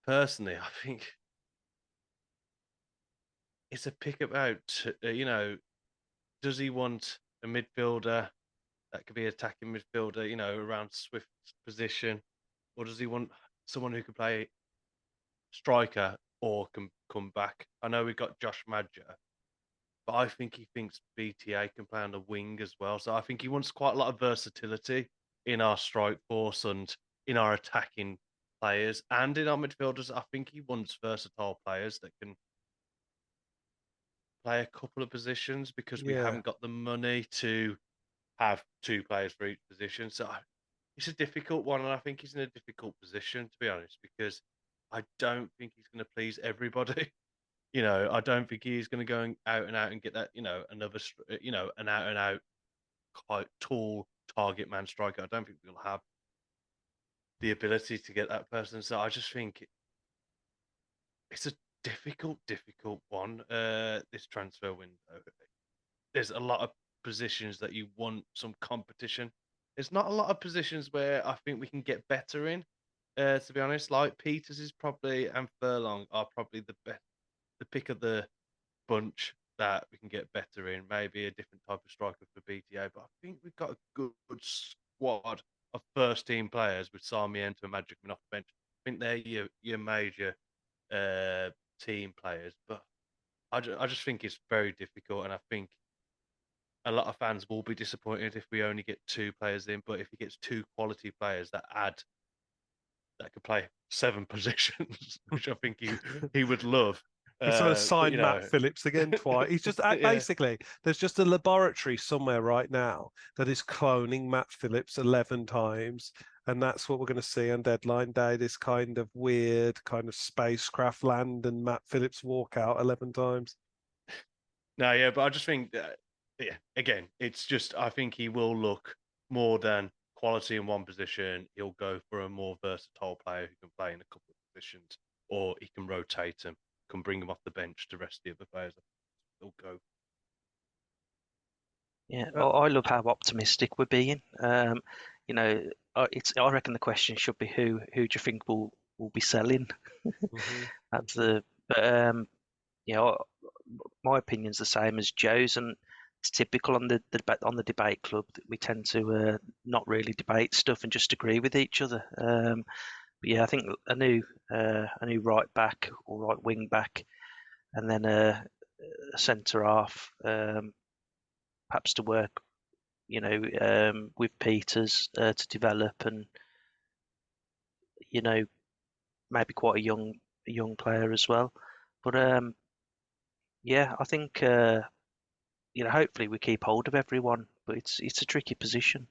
personally, it's a pick about, does he want a midfielder that could be attacking midfielder, around Swift's position, or does he want someone who can play striker or can come back? I know we've got Josh Madger, but I think he thinks BTA can play on the wing as well. So I think he wants quite a lot of versatility in our strike force and in our attacking players and in our midfielders. I think he wants versatile players that can play a couple of positions because we haven't got the money to have two players for each position. So it's a difficult one, and I think he's in a difficult position, to be honest, because I don't think he's going to please everybody. I don't think he's going to go out and get that, another, an out and out quite tall target man striker. I don't think we'll have the ability to get that person. So I just think it's a difficult one. This transfer window. There's a lot of positions that you want some competition. There's not a lot of positions where I think we can get better in. To be honest, like Peters is probably and Furlong are probably the best, the pick of the bunch that we can get better in. Maybe a different type of striker for BTA, but I think we've got a good squad of first team players with Sarmiento and Magic coming off the bench. I think they're your major team players, but I just think it's very difficult, and I think a lot of fans will be disappointed if we only get two players in. But if he gets two quality players that could play 7 positions, which I think he would love. He's trying to sign Matt Phillips again twice. He's just basically, there's just a laboratory somewhere right now that is cloning Matt Phillips 11 times. And that's what we're going to see on deadline day, this kind of weird kind of spacecraft land and Matt Phillips walk out 11 times. No, yeah, but I just think, again, it's just, I think he will look more than quality in one position. He'll go for a more versatile player who can play in a couple of positions, or he can rotate him, can bring him off the bench to rest the other players. He'll go. Yeah, I love how optimistic we're being. I reckon the question should be who do you think will be selling? That's the But my opinion's the same as Joe's, and it's typical on the debate club that we tend to not really debate stuff and just agree with each other. But yeah, I think a new right back or right wing back, and then a centre half, perhaps to work, with Peters to develop, and maybe quite a young player as well. But yeah, I think hopefully we keep hold of everyone, but it's a tricky position.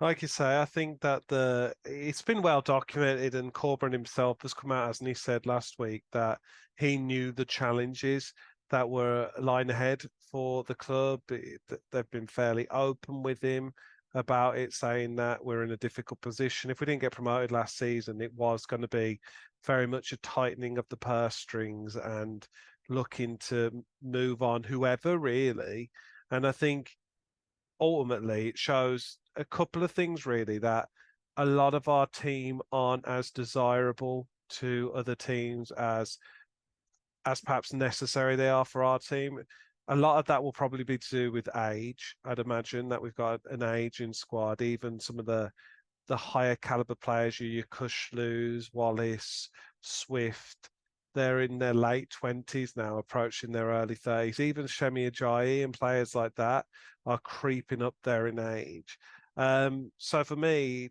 Like you say, I think that it's been well documented, and Corberan himself has come out, as he said last week, that he knew the challenges that were lying ahead for the club. They've been fairly open with him about it, saying that we're in a difficult position. If we didn't get promoted last season, it was going to be very much a tightening of the purse strings and looking to move on whoever really. And I think ultimately it shows a couple of things really, that a lot of our team aren't as desirable to other teams as perhaps necessary they are for our team. A lot of that will probably be to do with age. I'd imagine that we've got an aging squad. Even some of the higher caliber players, your Kushloos, Wallace, Swift, they're in their late 20s now, approaching their early 30s. Even Shemi Ajayi and players like that are creeping up there in age. So for me,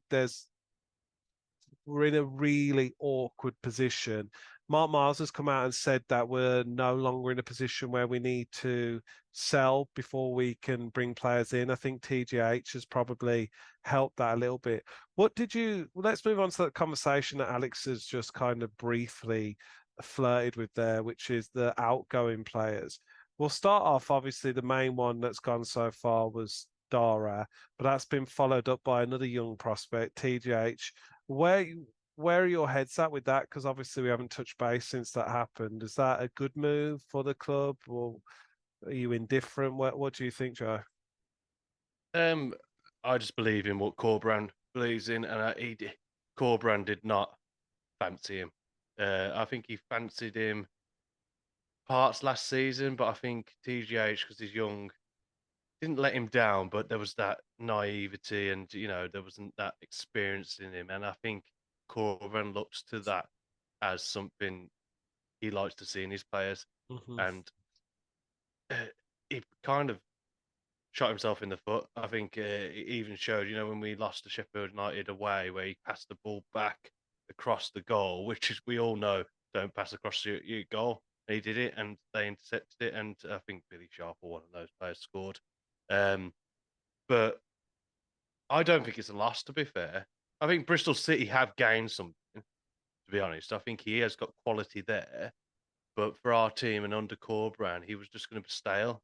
we're in a really awkward position. Mark Miles has come out and said that we're no longer in a position where we need to sell before we can bring players in. I think TGH has probably helped that a little bit. Let's move on to that conversation that Alex has just kind of briefly flirted with there, which is the outgoing players. We'll start off, obviously, the main one that's gone so far was Dara, but that's been followed up by another young prospect, TGH. Where are your heads at with that? Because obviously we haven't touched base since that happened. Is that a good move for the club, or are you indifferent? What do you think, Joe? I just believe in what Corberan believes in, and Corberan did not fancy him. I think he fancied him parts last season, but I think TGH, because he's young, didn't let him down. But there was that naivety, and there wasn't that experience in him, and I think Corberan looks to that as something he likes to see in his players, Mm-hmm. and he kind of shot himself in the foot. I think it even showed, when we lost to Sheffield United away, where he passed the ball back across the goal, which is, we all know, don't pass across your goal. He did it, and they intercepted it, and I think Billy Sharp or one of those players scored. But I don't think it's a loss, to be fair. I think Bristol City have gained something, to be honest. I think he has got quality there, but for our team and under Corberan, he was just going to be stale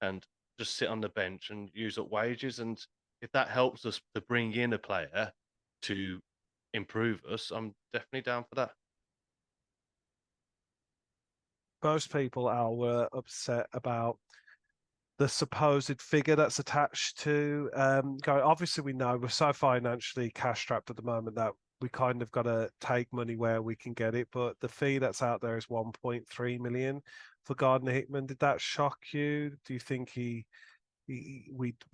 and just sit on the bench and use up wages. And if that helps us to bring in a player to improve us, I'm definitely down for that. Most people, Al, were upset about the supposed figure that's attached to going. Obviously, we know we're so financially cash strapped at the moment that we kind of got to take money where we can get it. But the fee that's out there is 1.3 million for Gardner Hickman. Did that shock you? Do you think we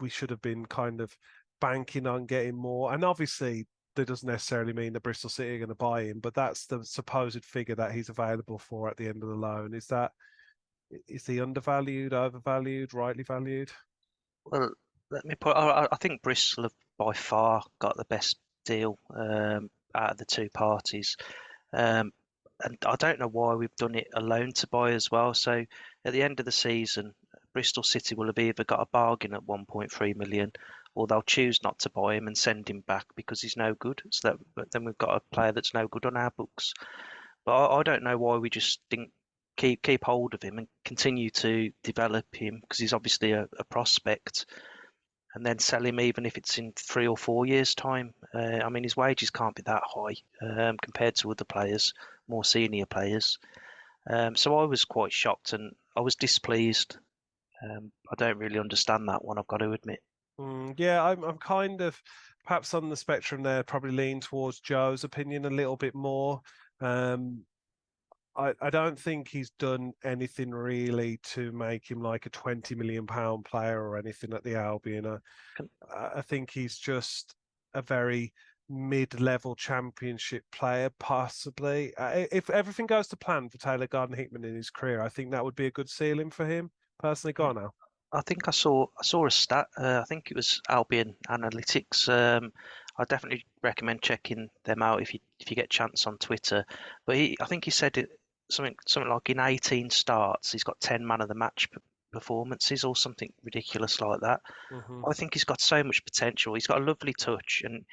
should have been kind of banking on getting more? And obviously, that doesn't necessarily mean that Bristol City are going to buy him, but that's the supposed figure that he's available for at the end of the loan. Is he undervalued, overvalued, rightly valued? Well, let me put. I think Bristol have by far got the best deal out of the two parties, and I don't know why we've done it a loan to buy as well. So at the end of the season, Bristol City will have either got a bargain at 1.3 million, or they'll choose not to buy him and send him back because he's no good. But then we've got a player that's no good on our books. But I don't know why we just didn't keep hold of him and continue to develop him, because he's obviously a prospect, and then sell him even if it's in 3 or 4 years' time. I mean, his wages can't be that high compared to other players, more senior players. So I was quite shocked and I was displeased. I don't really understand that one, I've got to admit. Yeah, I'm kind of perhaps on the spectrum there, probably lean towards Joe's opinion a little bit more. I don't think he's done anything really to make him like a £20 million player or anything at the Albion. Can- I think he's just a very mid-level championship player, possibly. If everything goes to plan for Taylor Gardner-Hickman in his career, I think that would be a good ceiling for him. Personally, go on now. I think I saw a stat. I think it was Albion Analytics. I definitely recommend checking them out if you get a chance on Twitter. But I think he said it something like in 18 starts he's got 10 man of the match performances or something ridiculous like that. Hmm. I think he's got so much potential. He's got a lovely touch, and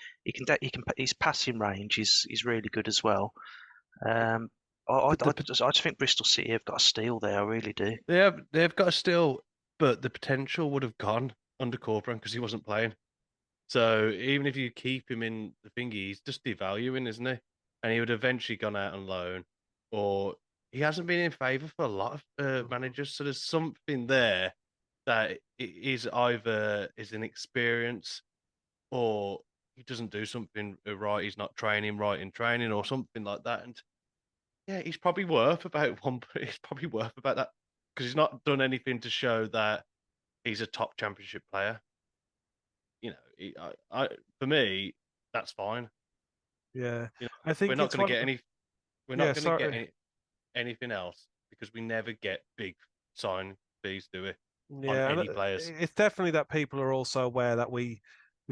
his passing range is really good as well. Um, But I just think Bristol City have got a steal there. I really do. they've got a steal, but the potential would have gone under Corberan because he wasn't playing. So even if you keep him in the thingy, he's just devaluing, isn't he? And he would have eventually gone out on loan, or he hasn't been in favour for a lot of managers. So there's something there that is either is inexperience or he doesn't do something right. He's not training right in training or something like that. And yeah, he's probably worth about one. He's probably worth about that because he's not done anything to show that he's a top championship player. You know, for me, that's fine. Yeah, You I know, think it's one. we're not Yeah, going to get sorry. anything else because we never get big sign fees, do we, on Yeah, and any players? it's definitely that people are also aware that we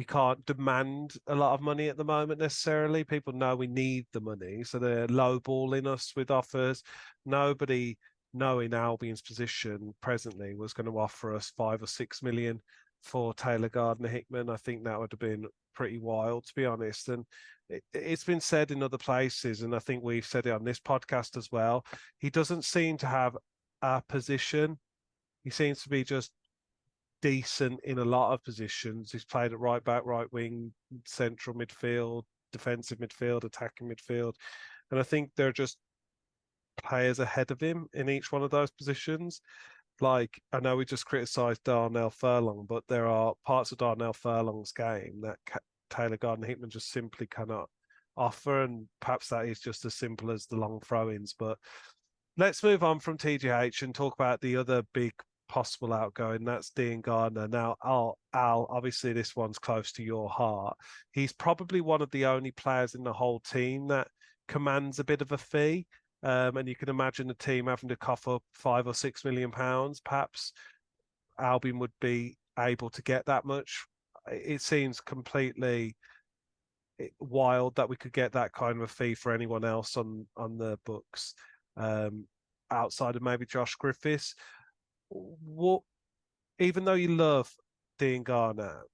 can't demand a lot of money at the moment necessarily. People know we need the money, so they're lowballing us with offers. Nobody knowing Albion's position presently was going to offer us 5 or 6 million for Taylor Gardner Hickman. I think that would have been pretty wild, to be honest. And it's been said in other places, and I think we've said it on this podcast as well. He doesn't seem to have a position. He seems to be just decent in a lot of positions. He's played at right back, right wing, central midfield, defensive midfield, attacking midfield. And I think there are just players ahead of him in each one of those positions. Like, I know we just criticised Darnell Furlong, but there are parts of Darnell Furlong's game that Taylor Gardner Hickman just simply cannot offer. And perhaps that is just as simple as the long throw ins. But let's move on from TGH and talk about the other big possible outgoing. That's Dean Gardner. Now, Al, obviously this one's close to your heart. He's probably one of the only players in the whole team that commands a bit of a fee. And you can imagine the team having to cough up £5 or £6 million. Perhaps Albion would be able to get that much. It seems completely wild that we could get that kind of a fee for anyone else on the books, um, outside of maybe Josh Griffiths. What, even though you love Dean Garner,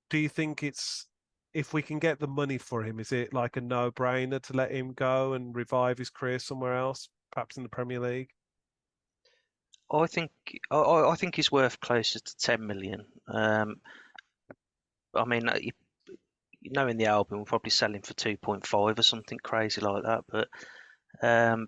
do you think it's, if we can get the money for him, is it like a no-brainer to let him go and revive his career somewhere else, perhaps in the Premier League? I think I think he's worth closer to 10 million. I mean, knowing the album, we'll probably sell him for 2.5 or something crazy like that. But um,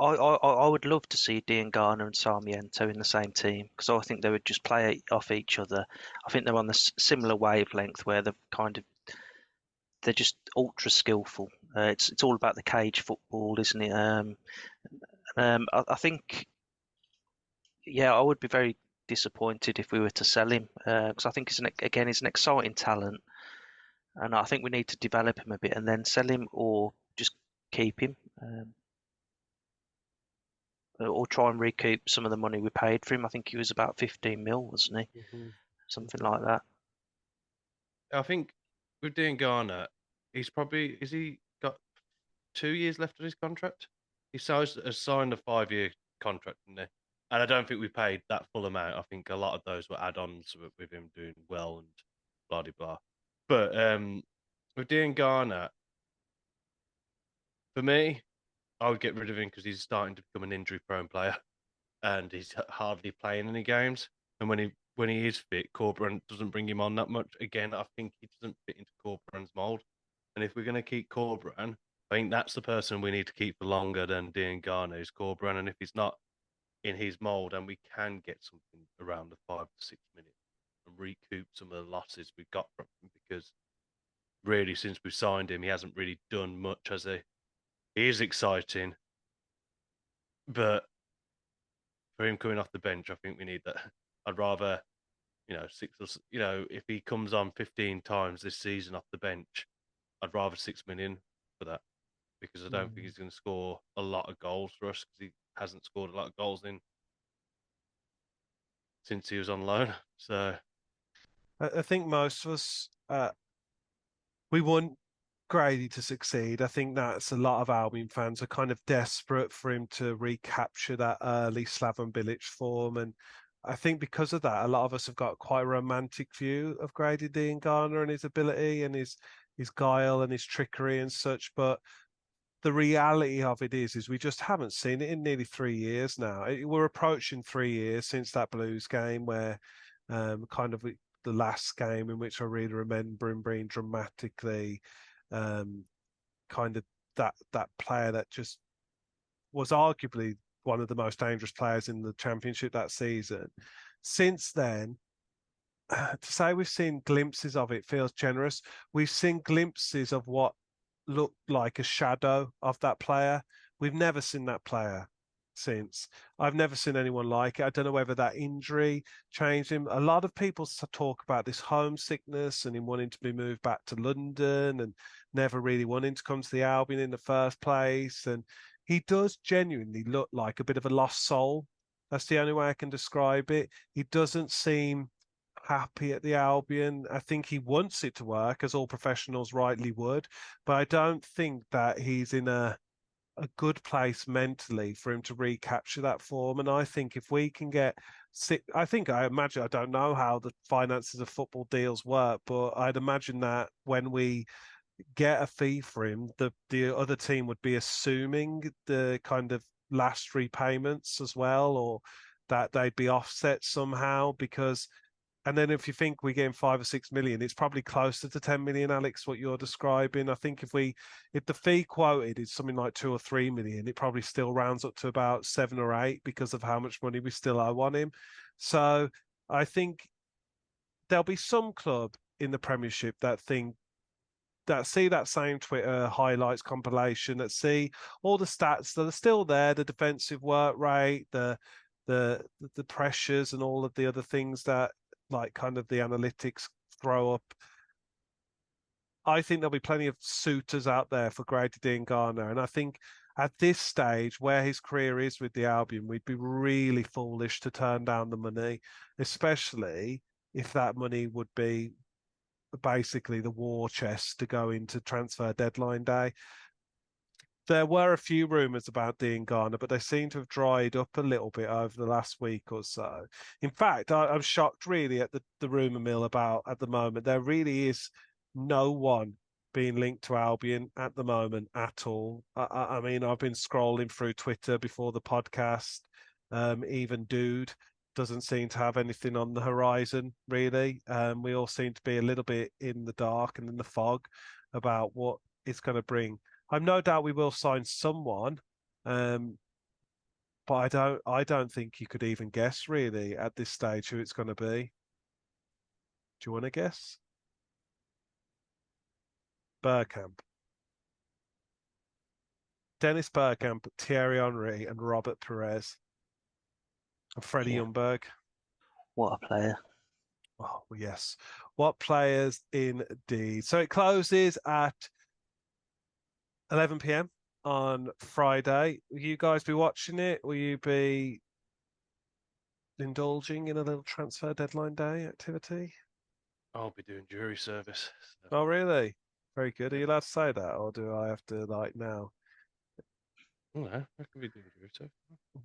I would love to see Dean Garner and Sarmiento in the same team because I think they would just play off each other. I think they're on the similar wavelength where they're just ultra skillful. It's all about the cage football, isn't it? I think, yeah, I would be very disappointed if we were to sell him because I think he's an exciting talent, and I think we need to develop him a bit and then sell him or just keep him, or try and recoup some of the money we paid for him. I think he was about 15 mil, wasn't he? Mm-hmm. Something like that. I think with Dean Garner, is he got 2 years left on his contract? Has signed a 5-year contract, didn't he? And I don't think we paid that full amount. I think a lot of those were add-ons with him doing well and blah blah blah. But with Dean Garner, for me, I would get rid of him because he's starting to become an injury-prone player, and he's hardly playing any games. And when he is fit, Corberan doesn't bring him on that much. Again, I think he doesn't fit into Corberan's mold. And if we're going to keep Corberan, I think that's the person we need to keep for longer than Dean Garner is Corberan. And if he's not in his mold, and we can get something around the 5 to 6 minutes and recoup some of the losses we got from him, because really since we signed him, he hasn't really done much, has he? He is exciting, But for him coming off the bench, I think we need that. I'd rather, if he comes on 15 times this season off the bench, I'd rather 6 million for that, because I don't think he's going to score a lot of goals for us, because he hasn't scored a lot of goals since he was on loan. So I think most of us, we want Grady to succeed. I think that's a lot of Albion fans are kind of desperate for him to recapture that early Slaven Bilic form. And I think because of that, a lot of us have got quite a romantic view of Grady Diangana and his ability and his guile and his trickery and such. But the reality of it is we just haven't seen it in nearly 3 years now. We're approaching 3 years since that Blues game where kind of the last game in which I really remember him being dramatically kind of that player that just was arguably one of the most dangerous players in the championship that season. Since then, to say we've seen glimpses of it feels generous. We've seen glimpses of what looked like a shadow of that player. We've never seen that player since. I've never seen anyone like it. I don't know whether that injury changed him. A lot of people talk about this homesickness and him wanting to be moved back to London and never really wanting to come to the Albion in the first place. And he does genuinely look like a bit of a lost soul. That's the only way I can describe it. He doesn't seem happy at the Albion. I think he wants it to work, as all professionals rightly would, but I don't think that he's in a good place mentally for him to recapture that form. And I think if we can get I imagine, I don't know how the finances of football deals work, but I'd imagine that when we get a fee for him, the other team would be assuming the kind of last repayments as well, or that they'd be offset somehow, because and then if you think we're getting 5 or 6 million, it's probably closer to 10 million, Alex, what you're describing. I think if the fee quoted is something like 2 or 3 million, it probably still rounds up to about 7 or 8 because of how much money we still owe on him. So I think there'll be some club in the Premiership that see that same Twitter highlights compilation, that see all the stats that are still there, the defensive work rate, the pressures and all of the other things that like kind of the analytics throw up. I think there'll be plenty of suitors out there for Grady Diangana. And I think at this stage where his career is with the Albion, we'd be really foolish to turn down the money, especially if that money would be basically the war chest to go into transfer deadline day. There were a few rumours about Diangana, but they seem to have dried up a little bit over the last week or so. In fact, I'm shocked really at the rumour mill about at the moment. There really is no one being linked to Albion at the moment at all. I mean, I've been scrolling through Twitter before the podcast. Even Dude doesn't seem to have anything on the horizon, really. We all seem to be a little bit in the dark and in the fog about what it's going to bring. I'm no doubt we will sign someone, but I don't think you could even guess really at this stage who it's going to be. Do you want to guess? Bergkamp. Dennis Bergkamp, Thierry Henry, and Robert Perez. And Freddie Ljungberg. What a player. Oh, yes. What players indeed. So it closes at 11 p.m. on Friday. Will you guys be watching it? Will you be indulging in a little transfer deadline day activity? I'll be doing jury service. So. Oh, really? Very good. Are you allowed to say that, or do I have to like now? No, I can be doing jury service.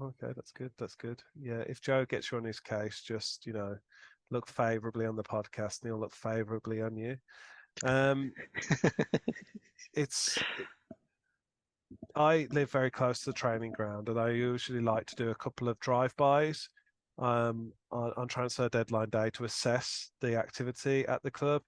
Okay, that's good. That's good. Yeah, if Joe gets you on his case, just look favourably on the podcast, and he'll look favourably on you. I live very close to the training ground, and I usually like to do a couple of drive-bys on transfer deadline day to assess the activity at the club.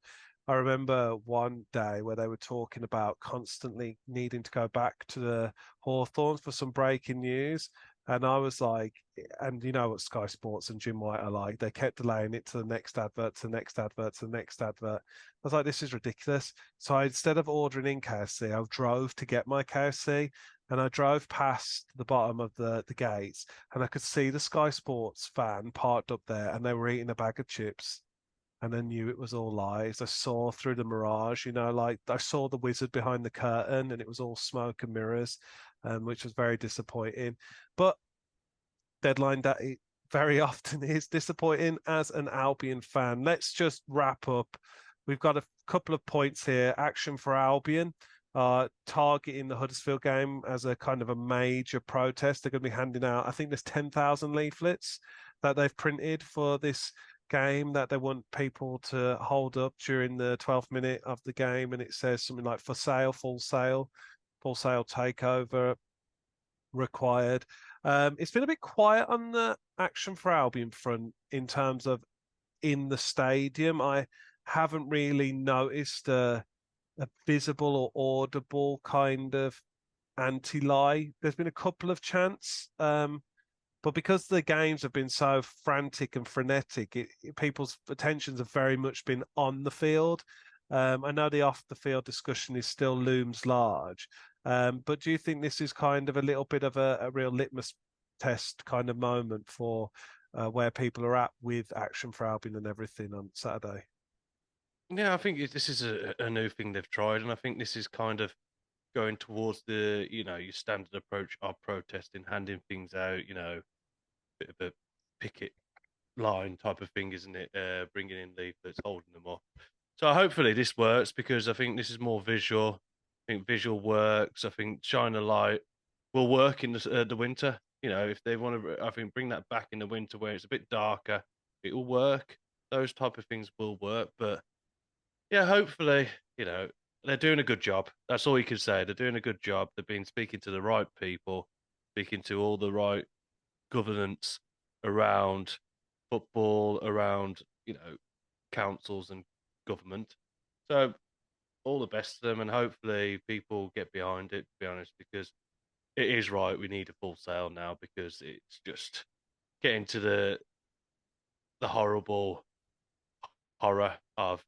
I remember one day where they were talking about constantly needing to go back to the Hawthorns for some breaking news. And I was like, and you know what Sky Sports and Jim White are like, they kept delaying it to the next advert, to the next advert, to the next advert. I was like, this is ridiculous. So instead of ordering in KFC, I drove to get my KFC. and I drove past the bottom of the gates, and I could see the Sky Sports van parked up there, and they were eating a bag of chips. And I knew it was all lies. I saw through the mirage, like I saw the wizard behind the curtain, and it was all smoke and mirrors, which was very disappointing. But deadline day very often is disappointing as an Albion fan. Let's just wrap up. We've got a couple of points here. Action for Albion, targeting the Huddersfield game as a kind of a major protest. They're going to be handing out, I think there's 10,000 leaflets that they've printed for this game that they want people to hold up during the 12th minute of the game. And it says something like for sale, full sale takeover required. It's been a bit quiet on the Action for Albion front in terms of in the stadium. I haven't really noticed a visible or audible kind of anti-lie. There's been a couple of chants, but because the games have been so frantic and frenetic, people's attentions have very much been on the field. I know the off-the-field discussion is still looms large, but do you think this is kind of a little bit of a real litmus test kind of moment for where people are at with Action for Albion and everything on Saturday? Yeah, I think this is a new thing they've tried, and I think this is kind of going towards the, your standard approach of protesting, handing things out, bit of a picket line type of thing, isn't it? Bringing in leaflets, holding them up. So hopefully this works, because I think this is more visual. I think visual works. I think shine a light will work in the winter. If they want to, I think bring that back in the winter where it's a bit darker, it will work. Those type of things will work. But yeah, hopefully, they're doing a good job. That's all you can say. They're doing a good job. They've been speaking to the right people, speaking to all the right governance around football, around, councils and government. So all the best to them, and hopefully people get behind it, to be honest, because it is right. We need a full sale now, because it's just getting to the horrible horror of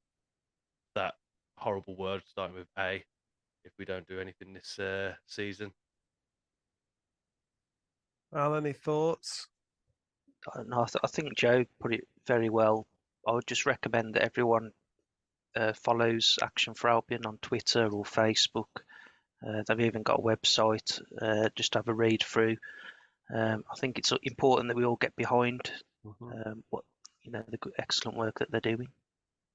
that horrible word starting with A if we don't do anything this season. Al, any thoughts? No, I think Joe put it very well. I would just recommend that everyone follows Action for Albion on Twitter or Facebook. They've even got a website. Just have a read through. I think it's important that we all get behind what the good, excellent work that they're doing.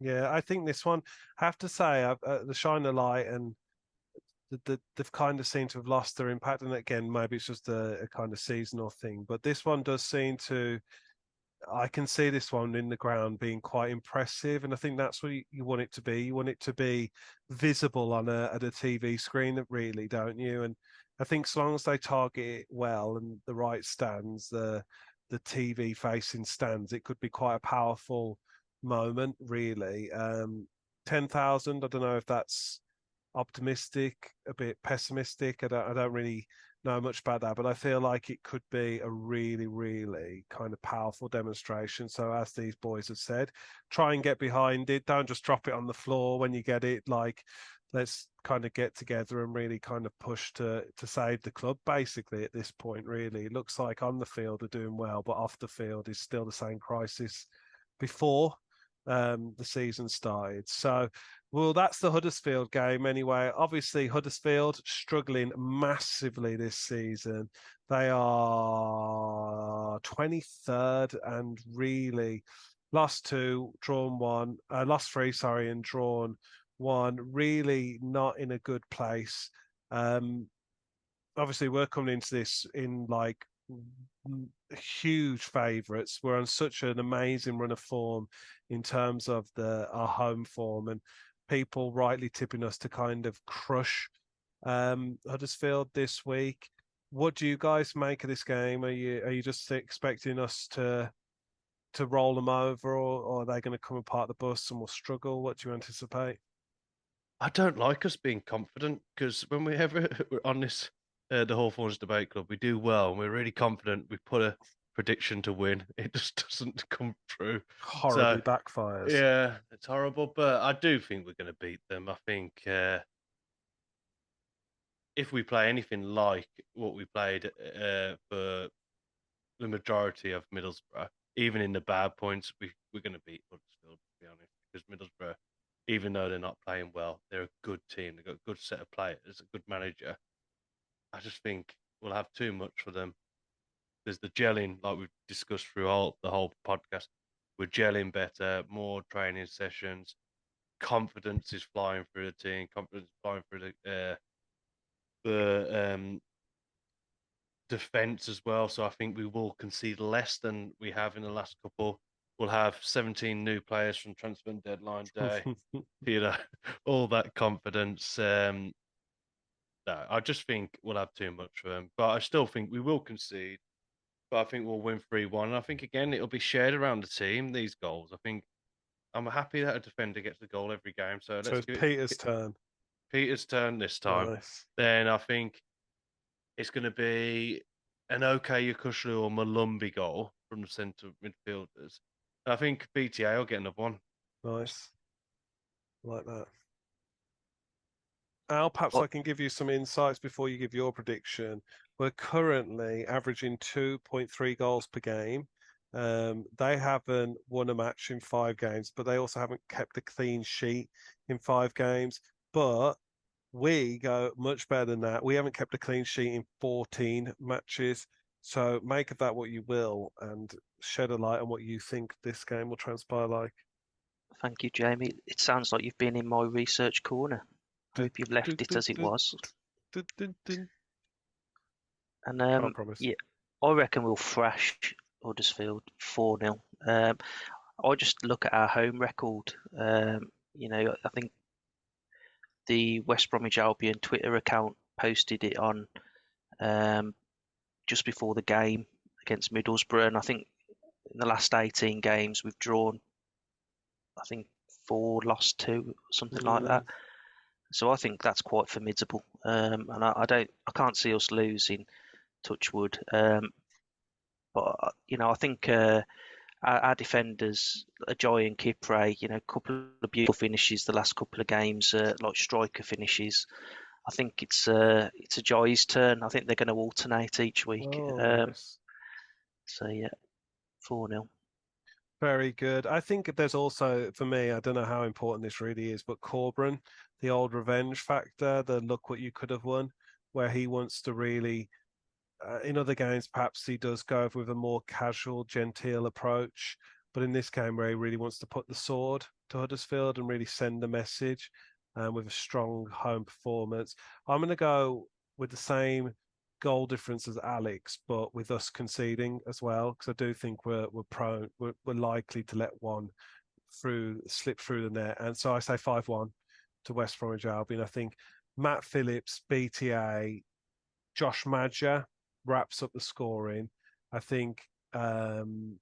Yeah, I think this one, I have to say, the Shine a Light and they've kind of seemed to have lost their impact. And again, maybe it's just a kind of seasonal thing, but this one does seem to, I can see this one in the ground being quite impressive, and I think that's what you want it to be. You want it to be visible on at a TV screen, really, don't you? And I think as long as they target it well and the right stands, the TV facing stands, it could be quite a powerful moment, really. 10,000, I don't know if that's optimistic, a bit pessimistic. I don't really know much about that, but I feel like it could be a really, really kind of powerful demonstration. So as these boys have said, try and get behind it. Don't just drop it on the floor when you get it. Like, let's kind of get together and really kind of push to save the club. Basically, at this point, really, it looks like on the field they're doing well, but off the field is still the same crisis before the season started. So, well, that's the Huddersfield game anyway. Obviously, Huddersfield struggling massively this season. They are 23rd and really lost two, drawn one, lost three, sorry, and drawn one. Really not in a good place. Obviously, we're coming into this in like huge favourites. We're on such an amazing run of form in terms of our home form, and people rightly tipping us to kind of crush Huddersfield this week. What do you guys make of this game? Are you just expecting us to roll them over, or are they going to come apart the bus and we'll struggle? What do you anticipate? I don't like us being confident, because when we're on this, the Hawthorns debate club, we do well and we're really confident. We put a prediction to win, it just doesn't come true. Horribly backfires. Yeah, it's horrible, but I do think we're going to beat them. I think if we play anything like what we played for the majority of Middlesbrough, even in the bad points, we're going to beat Huddersfield, to be honest, because Middlesbrough, even though they're not playing well, they're a good team. They've got a good set of players, a good manager. I just think we'll have too much for them. There's the gelling, like we've discussed through the whole podcast. We're gelling better, more training sessions. Confidence is flying through the team. Confidence is flying through the defense as well. So I think we will concede less than we have in the last couple. We'll have 17 new players from transfer deadline day. All that confidence. No, I just think we'll have too much for them. But I still think we will concede. But I think we'll win 3-1. And I think, again, it'll be shared around the team, these goals. I think I'm happy that a defender gets the goal every game. So it's Peter's turn. Peter's turn this time. Nice. Then I think it's going to be an okay Yakushlu or Malumbi goal from the centre midfielders. I think BTA will get another one. Nice. Like that. Al, perhaps I can give you some insights before you give your prediction. We're currently averaging 2.3 goals per game. They haven't won a match in 5 games, but they also haven't kept a clean sheet in 5 games. But we go much better than that. We haven't kept a clean sheet in 14 matches. So make of that what you will and shed a light on what you think this game will transpire like. Thank you, Jamie. It sounds like you've been in my research corner. I hope you've left it as it was. And Can't promise. yeah, I reckon we'll thrash Huddersfield 4-0. I just look at our home record. You know, I think the West Bromwich Albion Twitter account posted it on just before the game against Middlesbrough, and I think in the last 18 games we've drawn, I think 4, lost 2, something like that. So I think that's quite formidable, and I can't see us losing, touch wood. But you know, I think our defenders, Ajoy and Kipre, you know, a couple of beautiful finishes the last couple of games, like striker finishes. I think it's Ajoy's turn. I think they're going to alternate each week. Nice. So yeah, 4-0. Very good. I think there's also, for me, I don't know how important this really is, but Corberan, the old revenge factor, the look what you could have won, where he wants to really, in other games, perhaps he does go with a more casual, genteel approach. But in this game where he really wants to put the sword to Huddersfield and really send a message with a strong home performance, I'm going to go with the same goal difference as Alex, but with us conceding as well, because I do think we're likely to let one slip through the net, and so I say 5-1 to West Bromwich Albion. I think Matt Phillips, BTA, Josh Madger wraps up the scoring. I think who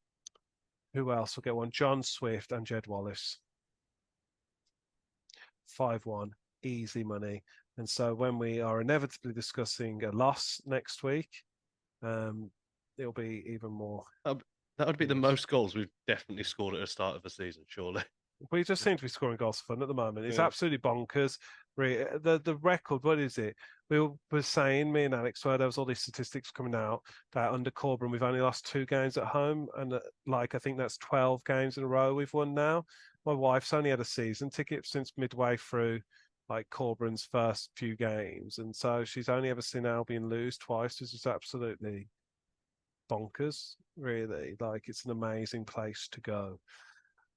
else will get one? John Swift and Jed Wallace. 5-1, easy money. And so when we are inevitably discussing a loss next week, it'll be even more. That would be the most goals we've definitely scored at the start of the season, surely. We just seem to be scoring goals for fun at the moment. It's absolutely bonkers. The record, what is it? We were saying, me and Alex, where there was all these statistics coming out that under Corberan we've only lost 2 games at home, and I think that's 12 games in a row we've won now. My wife's only had a season ticket since midway through Corberan's first few games, and so she's only ever seen Albion lose twice, which is absolutely bonkers, really. It's an amazing place to go.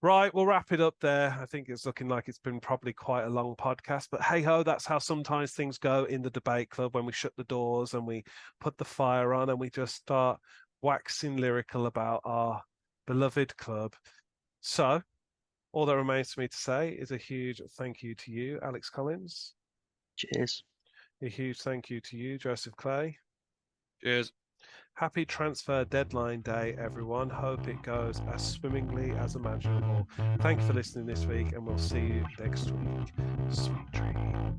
Right, we'll wrap it up there. I think it's looking like it's been probably quite a long podcast, but hey-ho, that's how sometimes things go in the debate club when we shut the doors and we put the fire on and we just start waxing lyrical about our beloved club. So all that remains for me to say is a huge thank you to you, Alex Collins. Cheers. A huge thank you to you, Joseph Clay. Cheers. Happy transfer deadline day, everyone. Hope it goes as swimmingly as imaginable. Thank you for listening this week, and we'll see you next week. Sweet dreams.